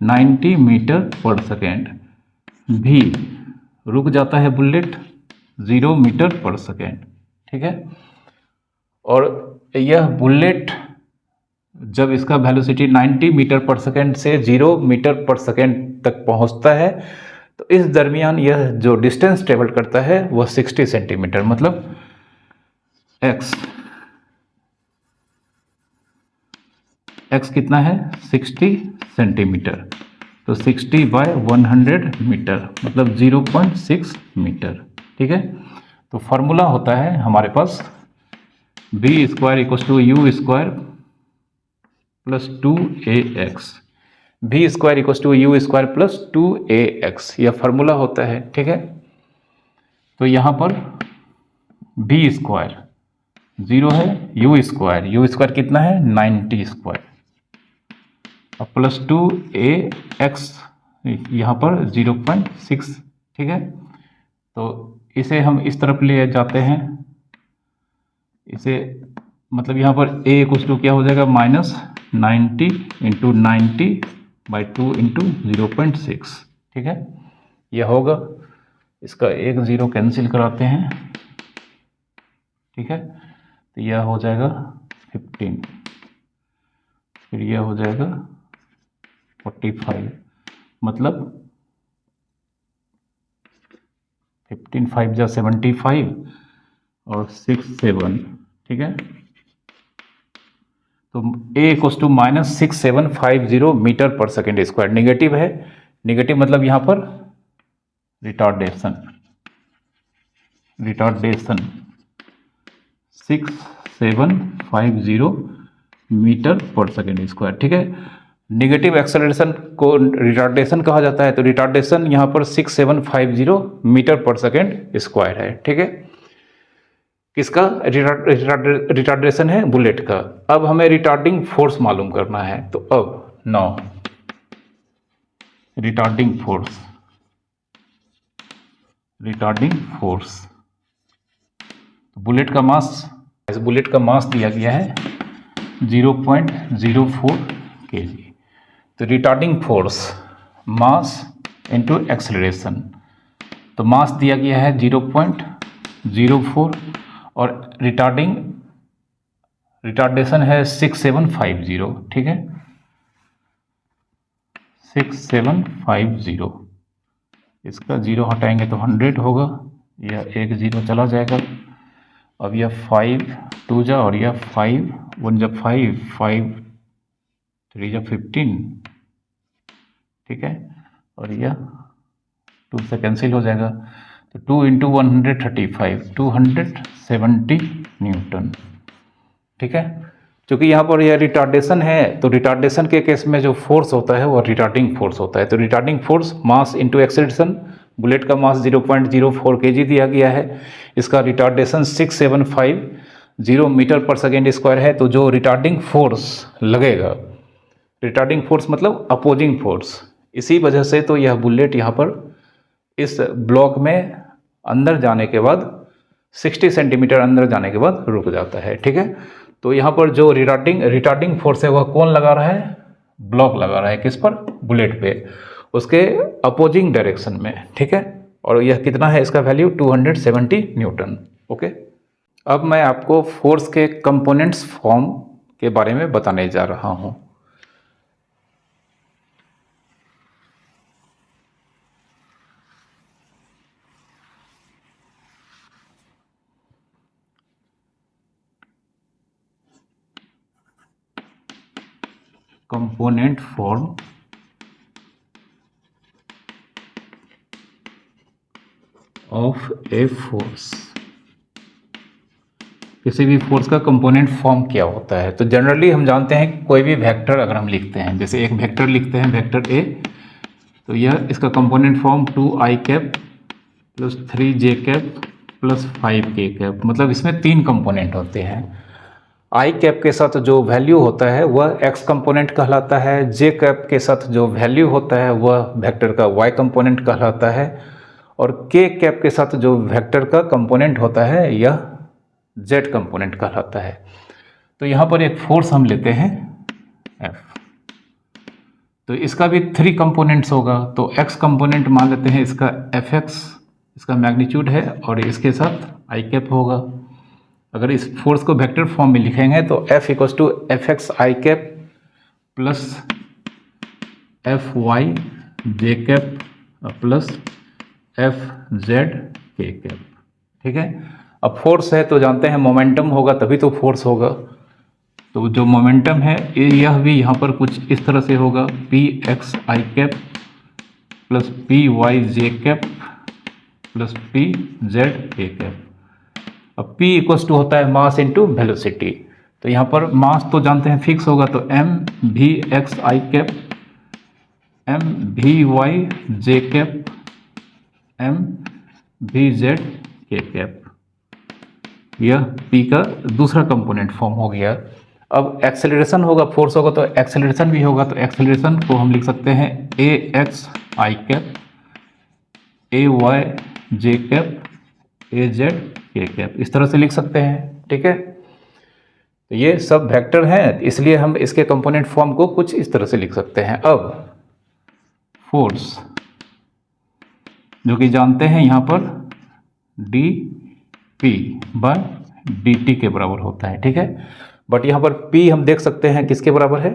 Speaker 1: 90 metre per second, v रुक जाता है बुलेट 0 मीटर पर सेकेंड। ठीक है, और यह बुलेट जब इसका वेलोसिटी 90 मीटर पर सेकेंड से 0 मीटर पर सेकेंड तक पहुंचता है, तो इस दरमियान यह जो डिस्टेंस ट्रेवल करता है वह 60 सेंटीमीटर, मतलब x कितना है 60 सेंटीमीटर, तो 60/100 मीटर मतलब 0.6 मीटर। ठीक है, तो फार्मूला होता है हमारे पास v² = u² + 2ax, v² = u² + 2ax, यह फार्मूला होता है। ठीक है, तो यहाँ पर v² 0 है, u² कितना है 90² और +2ax यहाँ पर 0.6। ठीक है, तो इसे हम इस तरफ ले जाते हैं, इसे मतलब यहाँ पर a क्या हो जाएगा -90 × 90/2 × 0.6। ठीक है, यह होगा, इसका एक ज़ीरो कैंसिल कराते हैं, ठीक है, तो यह हो जाएगा 15, फिर यह हो जाएगा 45, मतलब 15 5 जा 75 और 6 7, ठीक है। तो A equals to -6750 metre per second square. Negative है, निगेटिव मतलब यहाँ पर retardation 6750 metre per second square, ठीक है। निगेटिव एक्सेलरेशन को रिटार्डेशन कहा जाता है, तो रिटार्डेशन यहाँ पर 6750 मीटर पर सेकेंड स्क्वायर है, ठीक है। किसका रिटार्डेशन है? बुलेट का। अब हमें रिटार्डिंग फोर्स मालूम करना है, तो अब नाउ रिटार्डिंग फोर्स, तो बुलेट का मास दिया गया है 0.04 kg। तो retarding force mass into acceleration, तो मास दिया गया है 0.04 और रिटार्डेशन है 6750, ठीक है, 6750। इसका जीरो हटाएंगे तो 100 होगा, यह एक जीरो चला जाएगा। अब यह 5 2 जा और यह 5 1 जा 5 5 3 जा 15, ठीक है, और यह 2 से कैंसिल हो जाएगा, तो 2 × 135 270 न्यूटन, ठीक है। क्योंकि यहाँ पर यह रिटार्डेशन है, तो रिटार्डेशन के केस में जो फोर्स होता है वो रिटार्डिंग फोर्स होता है। तो retarding force mass into acceleration, bullet का मास 0.04 kg दिया गया है, इसका retardation 6750 metre per second square है। तो जो रिटार्डिंग फोर्स लगेगा, रिटार्डिंग फोर्स मतलब अपोजिंग फोर्स, इसी वजह से तो यह बुलेट यहाँ पर इस ब्लॉक में अंदर जाने के बाद 60 सेंटीमीटर अंदर जाने के बाद रुक जाता है, ठीक है। तो यहाँ पर जो रिटार्डिंग फोर्स है वह कौन लगा रहा है? ब्लॉक लगा रहा है, किस पर? बुलेट पे, उसके अपोजिंग डायरेक्शन में, ठीक है। और यह कितना है इसका वैल्यू? 270 Newton, okay. अब मैं आपको फोर्स के कंपोनेंट्स फॉर्म के बारे में बताने जा रहा हूँ। Component form of a force, किसी भी फोर्स का कंपोनेंट फॉर्म क्या होता है? तो जनरली हम जानते हैं कोई भी वेक्टर अगर हम लिखते हैं, जैसे एक वेक्टर लिखते हैं, वेक्टर ए, तो यह इसका component form 2i cap plus 3j cap plus 5k cap, मतलब इसमें 3 कंपोनेंट होते हैं। आई कैप के साथ जो वैल्यू होता है वह एक्स कंपोनेंट कहलाता है, जे कैप के साथ जो वैल्यू होता है वह वेक्टर का वाई कंपोनेंट कहलाता है, और के कैप के साथ जो वेक्टर का कंपोनेंट होता है यह जेड कंपोनेंट कहलाता है। तो यहाँ पर एक फोर्स हम लेते हैं F, तो इसका भी 3 कंपोनेंट्स होगा। तो x कंपोनेंट मान लेते हैं इसका Fx, इसका मैग्नीट्यूड है, और इसके साथ आई कैप होगा। अगर इस फोर्स को वेक्टर फॉर्म में लिखेंगे तो F equals to Fx i cap plus Fy j cap plus Fz k cap, ठीक है। अब फोर्स है तो जानते हैं मोमेंटम होगा तभी तो फोर्स होगा। तो जो मोमेंटम है यह भी यहाँ पर कुछ इस तरह से होगा, Px आई कैप प्लस Py जे कैप प्लस Pz के कैप। अब P इक्वल्स टू होता है मास इनटू वेलोसिटी, तो यहाँ पर मास तो जानते हैं फिक्स होगा, तो mvx आई कैप mvy जे कैप mvz के कैप, यह P का दूसरा कंपोनेंट फॉर्म हो गया। अब एक्सेलरेशन होगा, फोर्स होगा तो एक्सेलरेशन भी होगा, तो एक्सेलरेशन को हम लिख सकते हैं ax आई कैप ay जे कैप az के कैप, इस तरह से लिख सकते हैं, ठीक है। तो ये सब वेक्टर हैं, इसलिए हम इसके कंपोनेंट फॉर्म को कुछ इस तरह से लिख सकते हैं। अब फोर्स जो कि जानते हैं यहाँ पर d p by D T के बराबर होता है, ठीक है। बट यहाँ पर पी हम देख सकते हैं किसके बराबर है,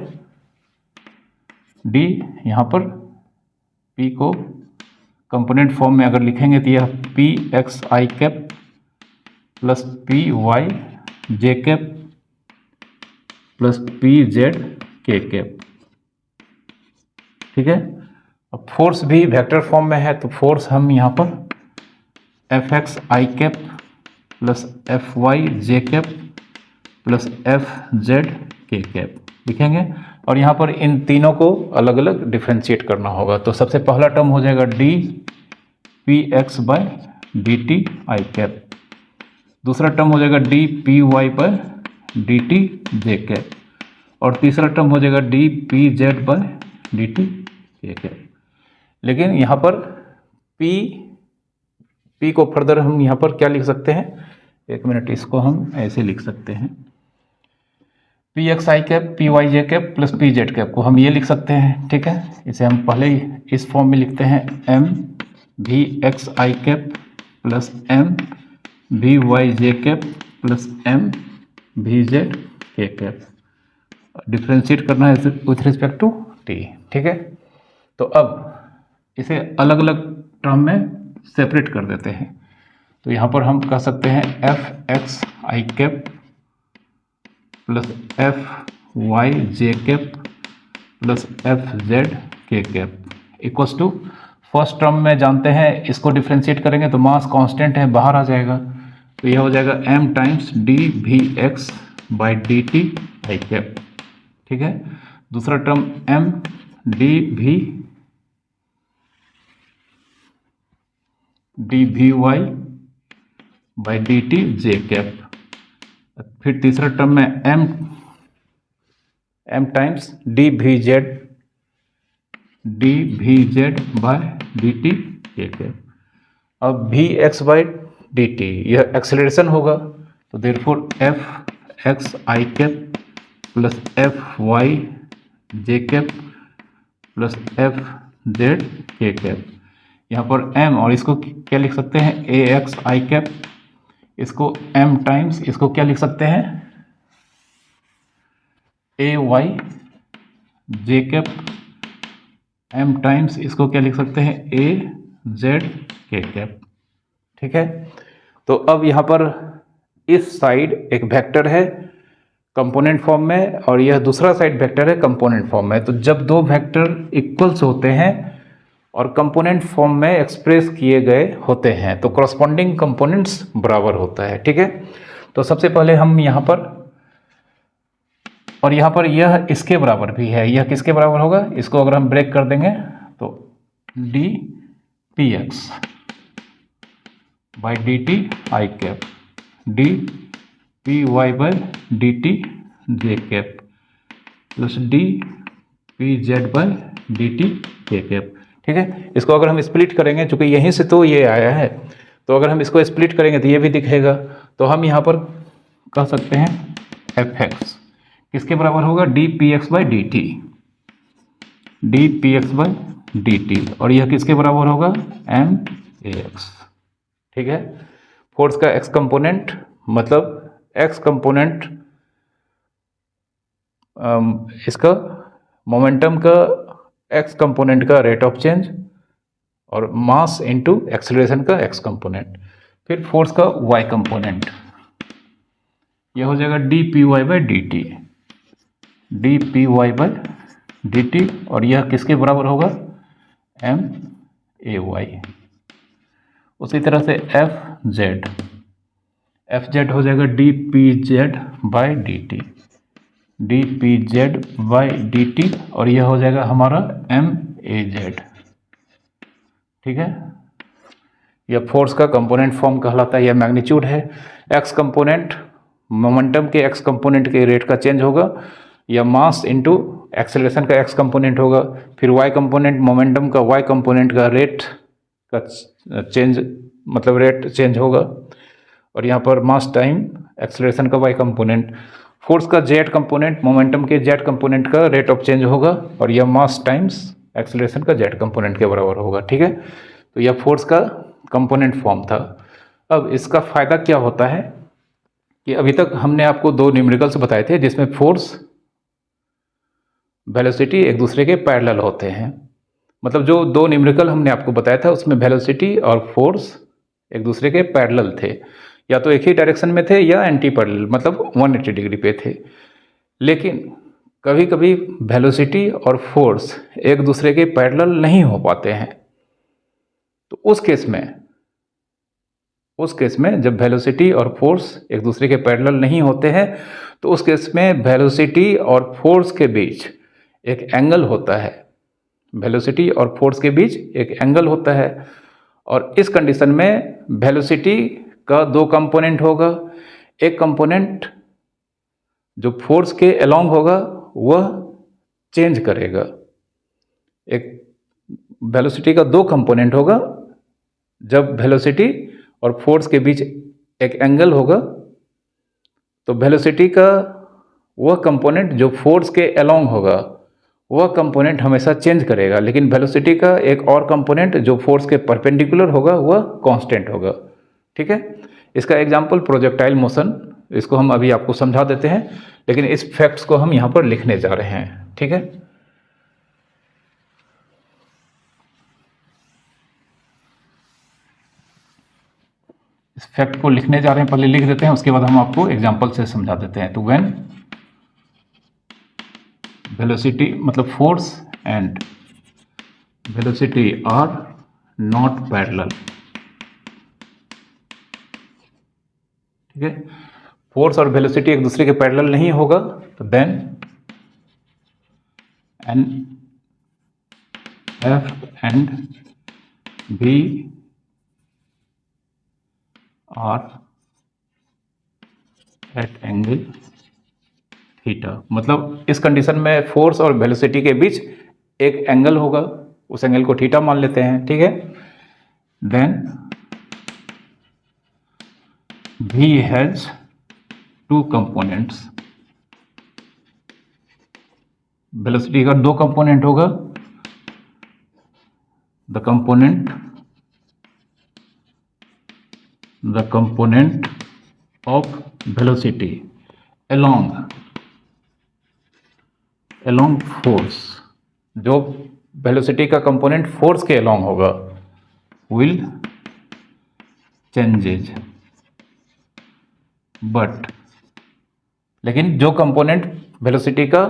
Speaker 1: डी। यहाँ पर पी को कंपोनेंट फॉर्म में अगर लिखेंगे तो यह पी एक्स आई कैप प्लस पी वाई जे cap plus P Z k cap, ठीक है। अब फोर्स भी वेक्टर फॉर्म में है, तो फोर्स हम यहाँ पर एफ एक्स आई कैप प्लस एफ वाई जे cap plus f z k cap लिखेंगे। और यहाँ पर इन तीनों को अलग अलग डिफ्रेंशिएट करना होगा। तो सबसे पहला टर्म हो जाएगा D P X by D T I cap, दूसरा टर्म हो जाएगा D P Y by D T J cap, और तीसरा टर्म हो जाएगा D P Z by D T के कैप। लेकिन यहाँ पर P को फर्दर हम यहाँ पर क्या लिख सकते हैं, एक मिनट, इसको हम ऐसे लिख सकते हैं, पी एक्स आई कैप पी वाई जे cap plus P Z cap को हम ये लिख सकते हैं, ठीक है। इसे हम पहले ही इस फॉर्म में लिखते हैं एम वी एक्स आई cap plus m v y जे cap plus m v z k cap. Differentiate करना है विथ रिस्पेक्ट टू टी, ठीक है। तो अब इसे अलग अलग टर्म में सेपरेट कर देते हैं। तो यहाँ पर हम कह सकते हैं f x I cap plus f y J cap plus f z k cap equals to, first term में जानते हैं इसको डिफ्रेंशिएट करेंगे तो मास कांस्टेंट है, बाहर आ जाएगा, तो यह हो जाएगा m times d v x by d T I cap, ठीक है। दूसरा term m d v y by d T J cap. फिर तीसरा टर्म में m times d v z by D T के कैप। अब v x by d t यह acceleration होगा, तो देयरफॉर एफ एक्स आई कैप प्लस एफ वाई जे cap plus f z k cap. यहाँ पर m, और इसको क्या लिख सकते हैं, ए एक्स आई कैप, इसको m टाइम्स, इसको क्या लिख सकते हैं, ए वाई जे कैप, m टाइम्स, इसको क्या लिख सकते हैं, ए जेड के कैप, ठीक है। तो अब यहाँ पर इस साइड एक वेक्टर है कंपोनेंट फॉर्म में और यह दूसरा साइड वेक्टर है कंपोनेंट फॉर्म में। तो जब दो वेक्टर इक्वल्स होते हैं और कंपोनेंट फॉर्म में एक्सप्रेस किए गए होते हैं तो करस्पॉन्डिंग कंपोनेंट्स बराबर होता है, ठीक है। तो सबसे पहले हम यहाँ पर, और यहाँ पर यह इसके बराबर भी है, यह किसके बराबर होगा, इसको अगर हम ब्रेक कर देंगे तो d P x by d T I cap d P y by d T J cap plus d P z by d T के कैप, ठीक है। इसको अगर हम स्प्लिट करेंगे, चूंकि यहीं से तो ये आया है, तो अगर हम इसको स्प्लिट करेंगे तो ये भी दिखेगा। तो हम यहाँ पर कह सकते हैं एफ एक्स किसके बराबर होगा, D P x by d t, d P x by d t, और यह किसके बराबर होगा, एम ए एक्स, ठीक है। फोर्स का एक्स कंपोनेंट मतलब एक्स कंपोनेंट इसका मोमेंटम का एक्स कंपोनेंट का रेट ऑफ चेंज और मास इनटू एक्सेलरेशन का एक्स कंपोनेंट। फिर फोर्स का वाई कंपोनेंट, यह हो जाएगा D P y by d t, d P y by d t, और यह किसके बराबर होगा, एम ए वाई। उसी तरह से एफ जेड हो जाएगा D P z by d t, d P z by d t, और यह हो जाएगा हमारा एम ए जेड, ठीक है। यह फोर्स का कंपोनेंट फॉर्म कहलाता है, यह मैग्नीट्यूड है। एक्स कंपोनेंट मोमेंटम के एक्स कंपोनेंट के रेट का चेंज होगा, या मास इनटू एक्सेलरेशन का एक्स कंपोनेंट होगा। फिर वाई कंपोनेंट मोमेंटम का वाई कंपोनेंट का रेट का चेंज मतलब रेट चेंज होगा, और यहाँ पर मास टाइम एक्सेलरेशन का वाई कंपोनेंट। फोर्स का जेड कंपोनेंट मोमेंटम के जेड कंपोनेंट का रेट ऑफ चेंज होगा, और यह मास टाइम्स एक्सेलरेशन का जेड कंपोनेंट के बराबर होगा, ठीक है। तो यह फोर्स का कंपोनेंट फॉर्म था। अब इसका फ़ायदा क्या होता है कि अभी तक हमने आपको दो न्यूमेरिकल्स बताए थे जिसमें फोर्स वेलोसिटी एक दूसरे के पैरेलल होते हैं। मतलब जो दो न्यूमेरिकल हमने आपको बताया था उसमें वेलोसिटी और फोर्स एक दूसरे के पैरेलल थे, या तो एक ही डायरेक्शन में थे या एंटी पैरेलल, मतलब 180 डिग्री पे थे। लेकिन कभी कभी वेलोसिटी और फोर्स एक दूसरे के पैरेलल नहीं हो पाते हैं। तो उस केस में जब वेलोसिटी और फोर्स एक दूसरे के पैरेलल नहीं होते हैं तो उस केस में वेलोसिटी और फोर्स के बीच एक एंगल होता है। वेलोसिटी और फोर्स के बीच एक एंगल होता है, और इस कंडीशन में वेलोसिटी का दो कंपोनेंट होगा। एक कंपोनेंट जो फोर्स के अलोंग होगा वह चेंज करेगा। एक वेलोसिटी का दो कंपोनेंट होगा। जब वेलोसिटी और फोर्स के बीच एक एंगल होगा तो वेलोसिटी का वह कंपोनेंट जो फोर्स के अलोंग होगा वह कंपोनेंट हमेशा चेंज करेगा, लेकिन वेलोसिटी का एक और कंपोनेंट जो फोर्स के परपेंडिकुलर होगा वह कांस्टेंट होगा। ठीक है, इसका एग्जांपल प्रोजेक्टाइल मोशन, इसको हम अभी आपको समझा देते हैं, लेकिन इस फैक्ट्स को हम यहाँ पर लिखने जा रहे हैं। ठीक है, इस फैक्ट को लिखने जा रहे हैं, पहले लिख देते हैं, उसके बाद हम आपको एग्जांपल से समझा देते हैं। तो व्हेन वेलोसिटी मतलब force and velocity are not parallel. ठीक है, फोर्स और वेलोसिटी एक दूसरे के पैरेलल नहीं होगा तो then n f and b are at angle theta. मतलब इस कंडीशन में फोर्स और वेलोसिटी के बीच एक एंगल होगा, उस एंगल को थीटा मान लेते हैं। ठीक है, then V has two components. Velocity का दो कंपोनेंट होगा, the component of velocity along force. जो वेलोसिटी का कंपोनेंट फोर्स के along होगा विल चेंजेज, बट लेकिन जो कंपोनेंट वेलोसिटी का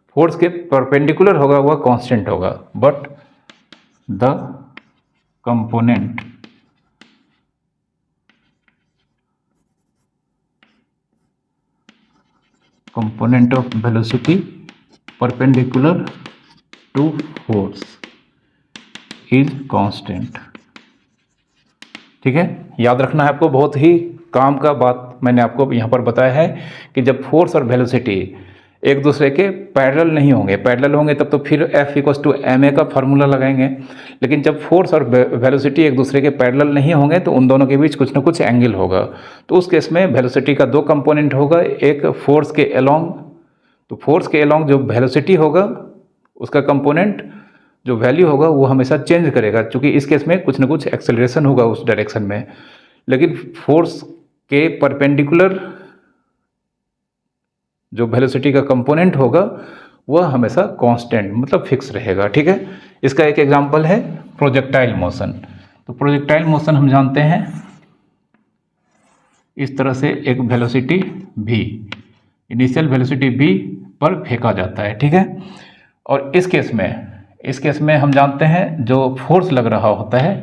Speaker 1: फोर्स के परपेंडिकुलर होगा वह कांस्टेंट होगा। But the component of velocity perpendicular to force is constant. ठीक है, याद रखना है आपको, बहुत ही काम का बात मैंने आपको यहाँ पर बताया है कि जब फोर्स और वेलोसिटी एक दूसरे के पैरेलल नहीं होंगे, पैरेलल होंगे तब तो फिर F=ma का फार्मूला लगाएंगे। लेकिन जब फोर्स और वेलोसिटी एक दूसरे के पैरेलल नहीं होंगे तो उन दोनों के बीच कुछ ना कुछ एंगल होगा। तो उस केस में वेलोसिटी का दो कंपोनेंट होगा, एक फोर्स के अलोंग, तो फोर्स के अलोंग जो वेलोसिटी होगा उसका कंपोनेंट जो वैल्यू होगा वो हमेशा चेंज करेगा, क्योंकि इस केस में कुछ ना कुछ एक्सेलरेशन होगा उस डायरेक्शन में। लेकिन फोर्स के परपेंडिकुलर जो वेलोसिटी का कंपोनेंट होगा वह हमेशा कांस्टेंट मतलब फिक्स रहेगा। ठीक है, इसका एक एग्जांपल है प्रोजेक्टाइल मोशन। तो प्रोजेक्टाइल मोशन हम जानते हैं इस तरह से एक velocity v, initial velocity v पर फेंका जाता है। ठीक है, और इस केस में हम जानते हैं जो फोर्स लग रहा होता है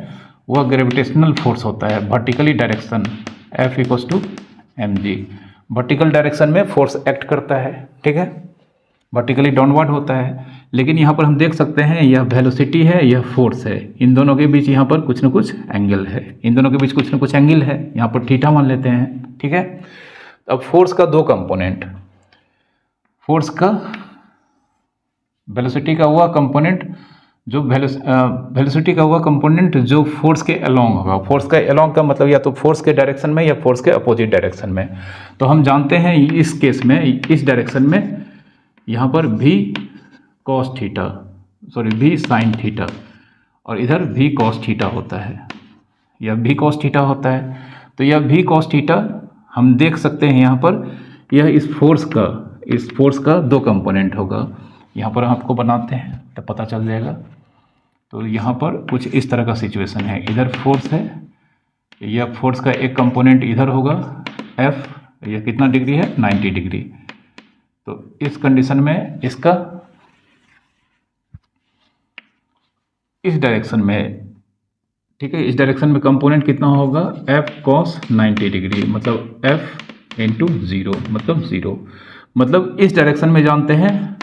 Speaker 1: वह ग्रेविटेशनल फोर्स होता है, vertically direction F=mg। Vertical direction में फोर्स एक्ट करता है। ठीक है, वर्टिकली डाउनवर्ड होता है। लेकिन यहाँ पर हम देख सकते हैं यह वेलोसिटी है, यह फोर्स है, इन दोनों के बीच यहाँ पर कुछ ना कुछ एंगल है, इन दोनों के बीच कुछ ना कुछ एंगल है, यहाँ पर थीटा मान लेते हैं। ठीक है, अब फोर्स का दो कंपोनेंट, फोर्स का वेलोसिटी का हुआ कंपोनेंट जो वेलोसिटी का हुआ कंपोनेंट जो फोर्स के अलोंग होगा। फोर्स के अलोंग का मतलब या तो फोर्स के डायरेक्शन में या फोर्स के अपोजिट डायरेक्शन में। तो हम जानते हैं इस केस में इस डायरेक्शन में यहाँ पर v cos theta, v sin theta, और इधर v cos थीटा होता है, यह v cos थीटा होता है। तो यह v cos थीटा हम देख सकते हैं यहाँ पर, यह इस फोर्स का दो कंपोनेंट होगा। यहाँ पर आपको बनाते हैं तो पता चल जाएगा। तो यहाँ पर कुछ इस तरह का सिचुएशन है, इधर फोर्स है, यह फोर्स का एक कंपोनेंट इधर होगा F, यह कितना डिग्री है 90 डिग्री। तो इस कंडीशन में इसका इस डायरेक्शन में, ठीक है, इस डायरेक्शन में कंपोनेंट कितना होगा F cos 90 डिग्री, मतलब F इंटू 0 मतलब 0, मतलब इस डायरेक्शन में जानते हैं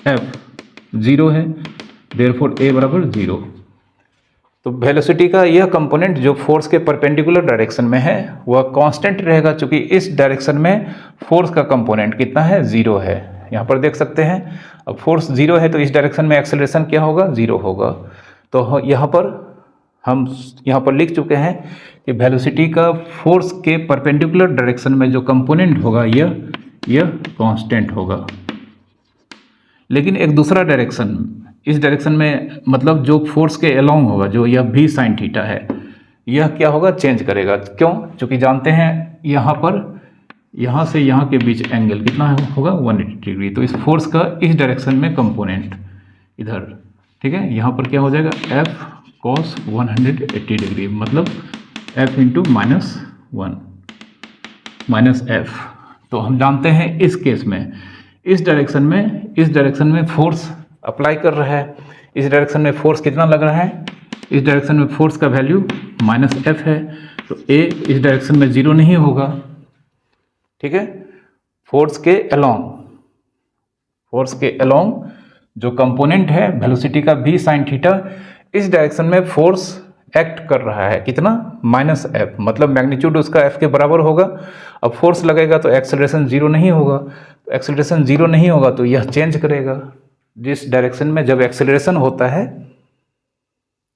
Speaker 1: F 0 है, देयरफॉर A बराबर 0। तो वेलोसिटी का यह कंपोनेंट जो फोर्स के परपेंडिकुलर डायरेक्शन में है वह कांस्टेंट रहेगा, क्योंकि इस डायरेक्शन में फोर्स का कंपोनेंट कितना है 0 है। यहाँ पर देख सकते हैं, अब फोर्स 0 है तो इस डायरेक्शन में एक्सेलरेशन क्या होगा 0 होगा। तो यहाँ पर हम लिख चुके हैं कि वेलोसिटी का फोर्स के परपेंडिकुलर डायरेक्शन में जो कंपोनेंट होगा यह कांस्टेंट होगा। लेकिन एक दूसरा डायरेक्शन, इस डायरेक्शन में मतलब जो फोर्स के अलोंग होगा, जो यह v sin थीटा है, यह क्या होगा चेंज करेगा। क्यों? क्योंकि जानते हैं यहाँ पर यहाँ से यहाँ के बीच एंगल कितना होगा 180 डिग्री। तो इस फोर्स का इस डायरेक्शन में कंपोनेंट इधर, ठीक है, यहाँ पर क्या हो जाएगा F cos 180 डिग्री, मतलब F इंटू -1 -F। तो हम जानते हैं इस केस में इस डायरेक्शन में फोर्स अप्लाई कर रहा है, इस डायरेक्शन में फोर्स कितना लग रहा है, इस डायरेक्शन में फोर्स का वैल्यू -F है। तो A इस डायरेक्शन में 0 नहीं होगा, ठीक है। फोर्स के अलोंग जो कंपोनेंट है वेलोसिटी का v sin थीटा, इस डायरेक्शन में फोर्स एक्ट कर रहा है कितना -F, मतलब मैग्नीट्यूड उसका F के बराबर होगा। अब फोर्स लगेगा तो एक्सेलरेशन 0 नहीं होगा, तो एक्सेलरेशन 0 नहीं होगा तो यह चेंज करेगा। जिस डायरेक्शन में जब एक्सेलरेशन होता है,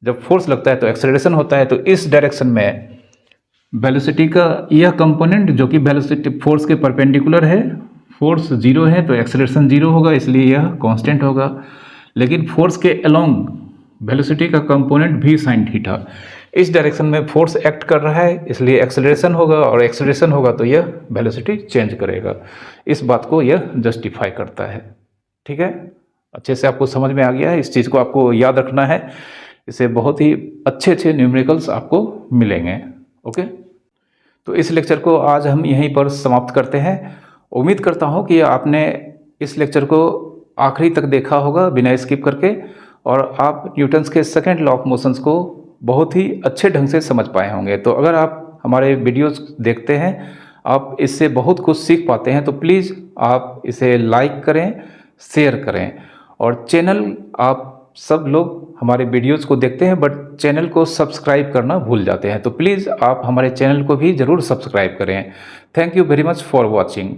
Speaker 1: जब फोर्स लगता है तो एक्सेलरेशन होता है, तो इस डायरेक्शन में वेलोसिटी का यह कंपोनेंट जो कि वेलोसिटी फोर्स के परपेंडिकुलर है, फोर्स 0 है तो एक्सेलरेशन 0 होगा, इसलिए यह कांस्टेंट होगा। लेकिन फोर्स के अलोंग वेलोसिटी का कंपोनेंट v sin थीटा, इस डायरेक्शन में फोर्स एक्ट कर रहा है, इसलिए एक्सेलरेशन होगा, और एक्सेलरेशन होगा तो यह वेलोसिटी चेंज करेगा। इस बात को यह जस्टिफाई करता है, ठीक है। अच्छे से आपको समझ में आ गया है, इस चीज़ को आपको याद रखना है, इससे बहुत ही अच्छे न्यूमेरिकल्स आपको मिलेंगे। ओके, तो इस लेक्चर को आज हम यहीं पर समाप्त करते हैं। उम्मीद करता हूँ कि आपने इस लेक्चर को आखिरी तक देखा होगा बिना स्किप करके, और आप न्यूटन्स के सेकंड लॉ ऑफ मोशंस को बहुत ही अच्छे ढंग से समझ पाए होंगे। तो अगर आप हमारे वीडियोस देखते हैं, आप इससे बहुत कुछ सीख पाते हैं, तो प्लीज़ आप इसे लाइक करें, शेयर करें। और चैनल, आप सब लोग हमारे वीडियोस को देखते हैं बट चैनल को सब्सक्राइब करना भूल जाते हैं, तो प्लीज़ आप हमारे चैनल को भी ज़रूर सब्सक्राइब करें। Thank you very much for watching.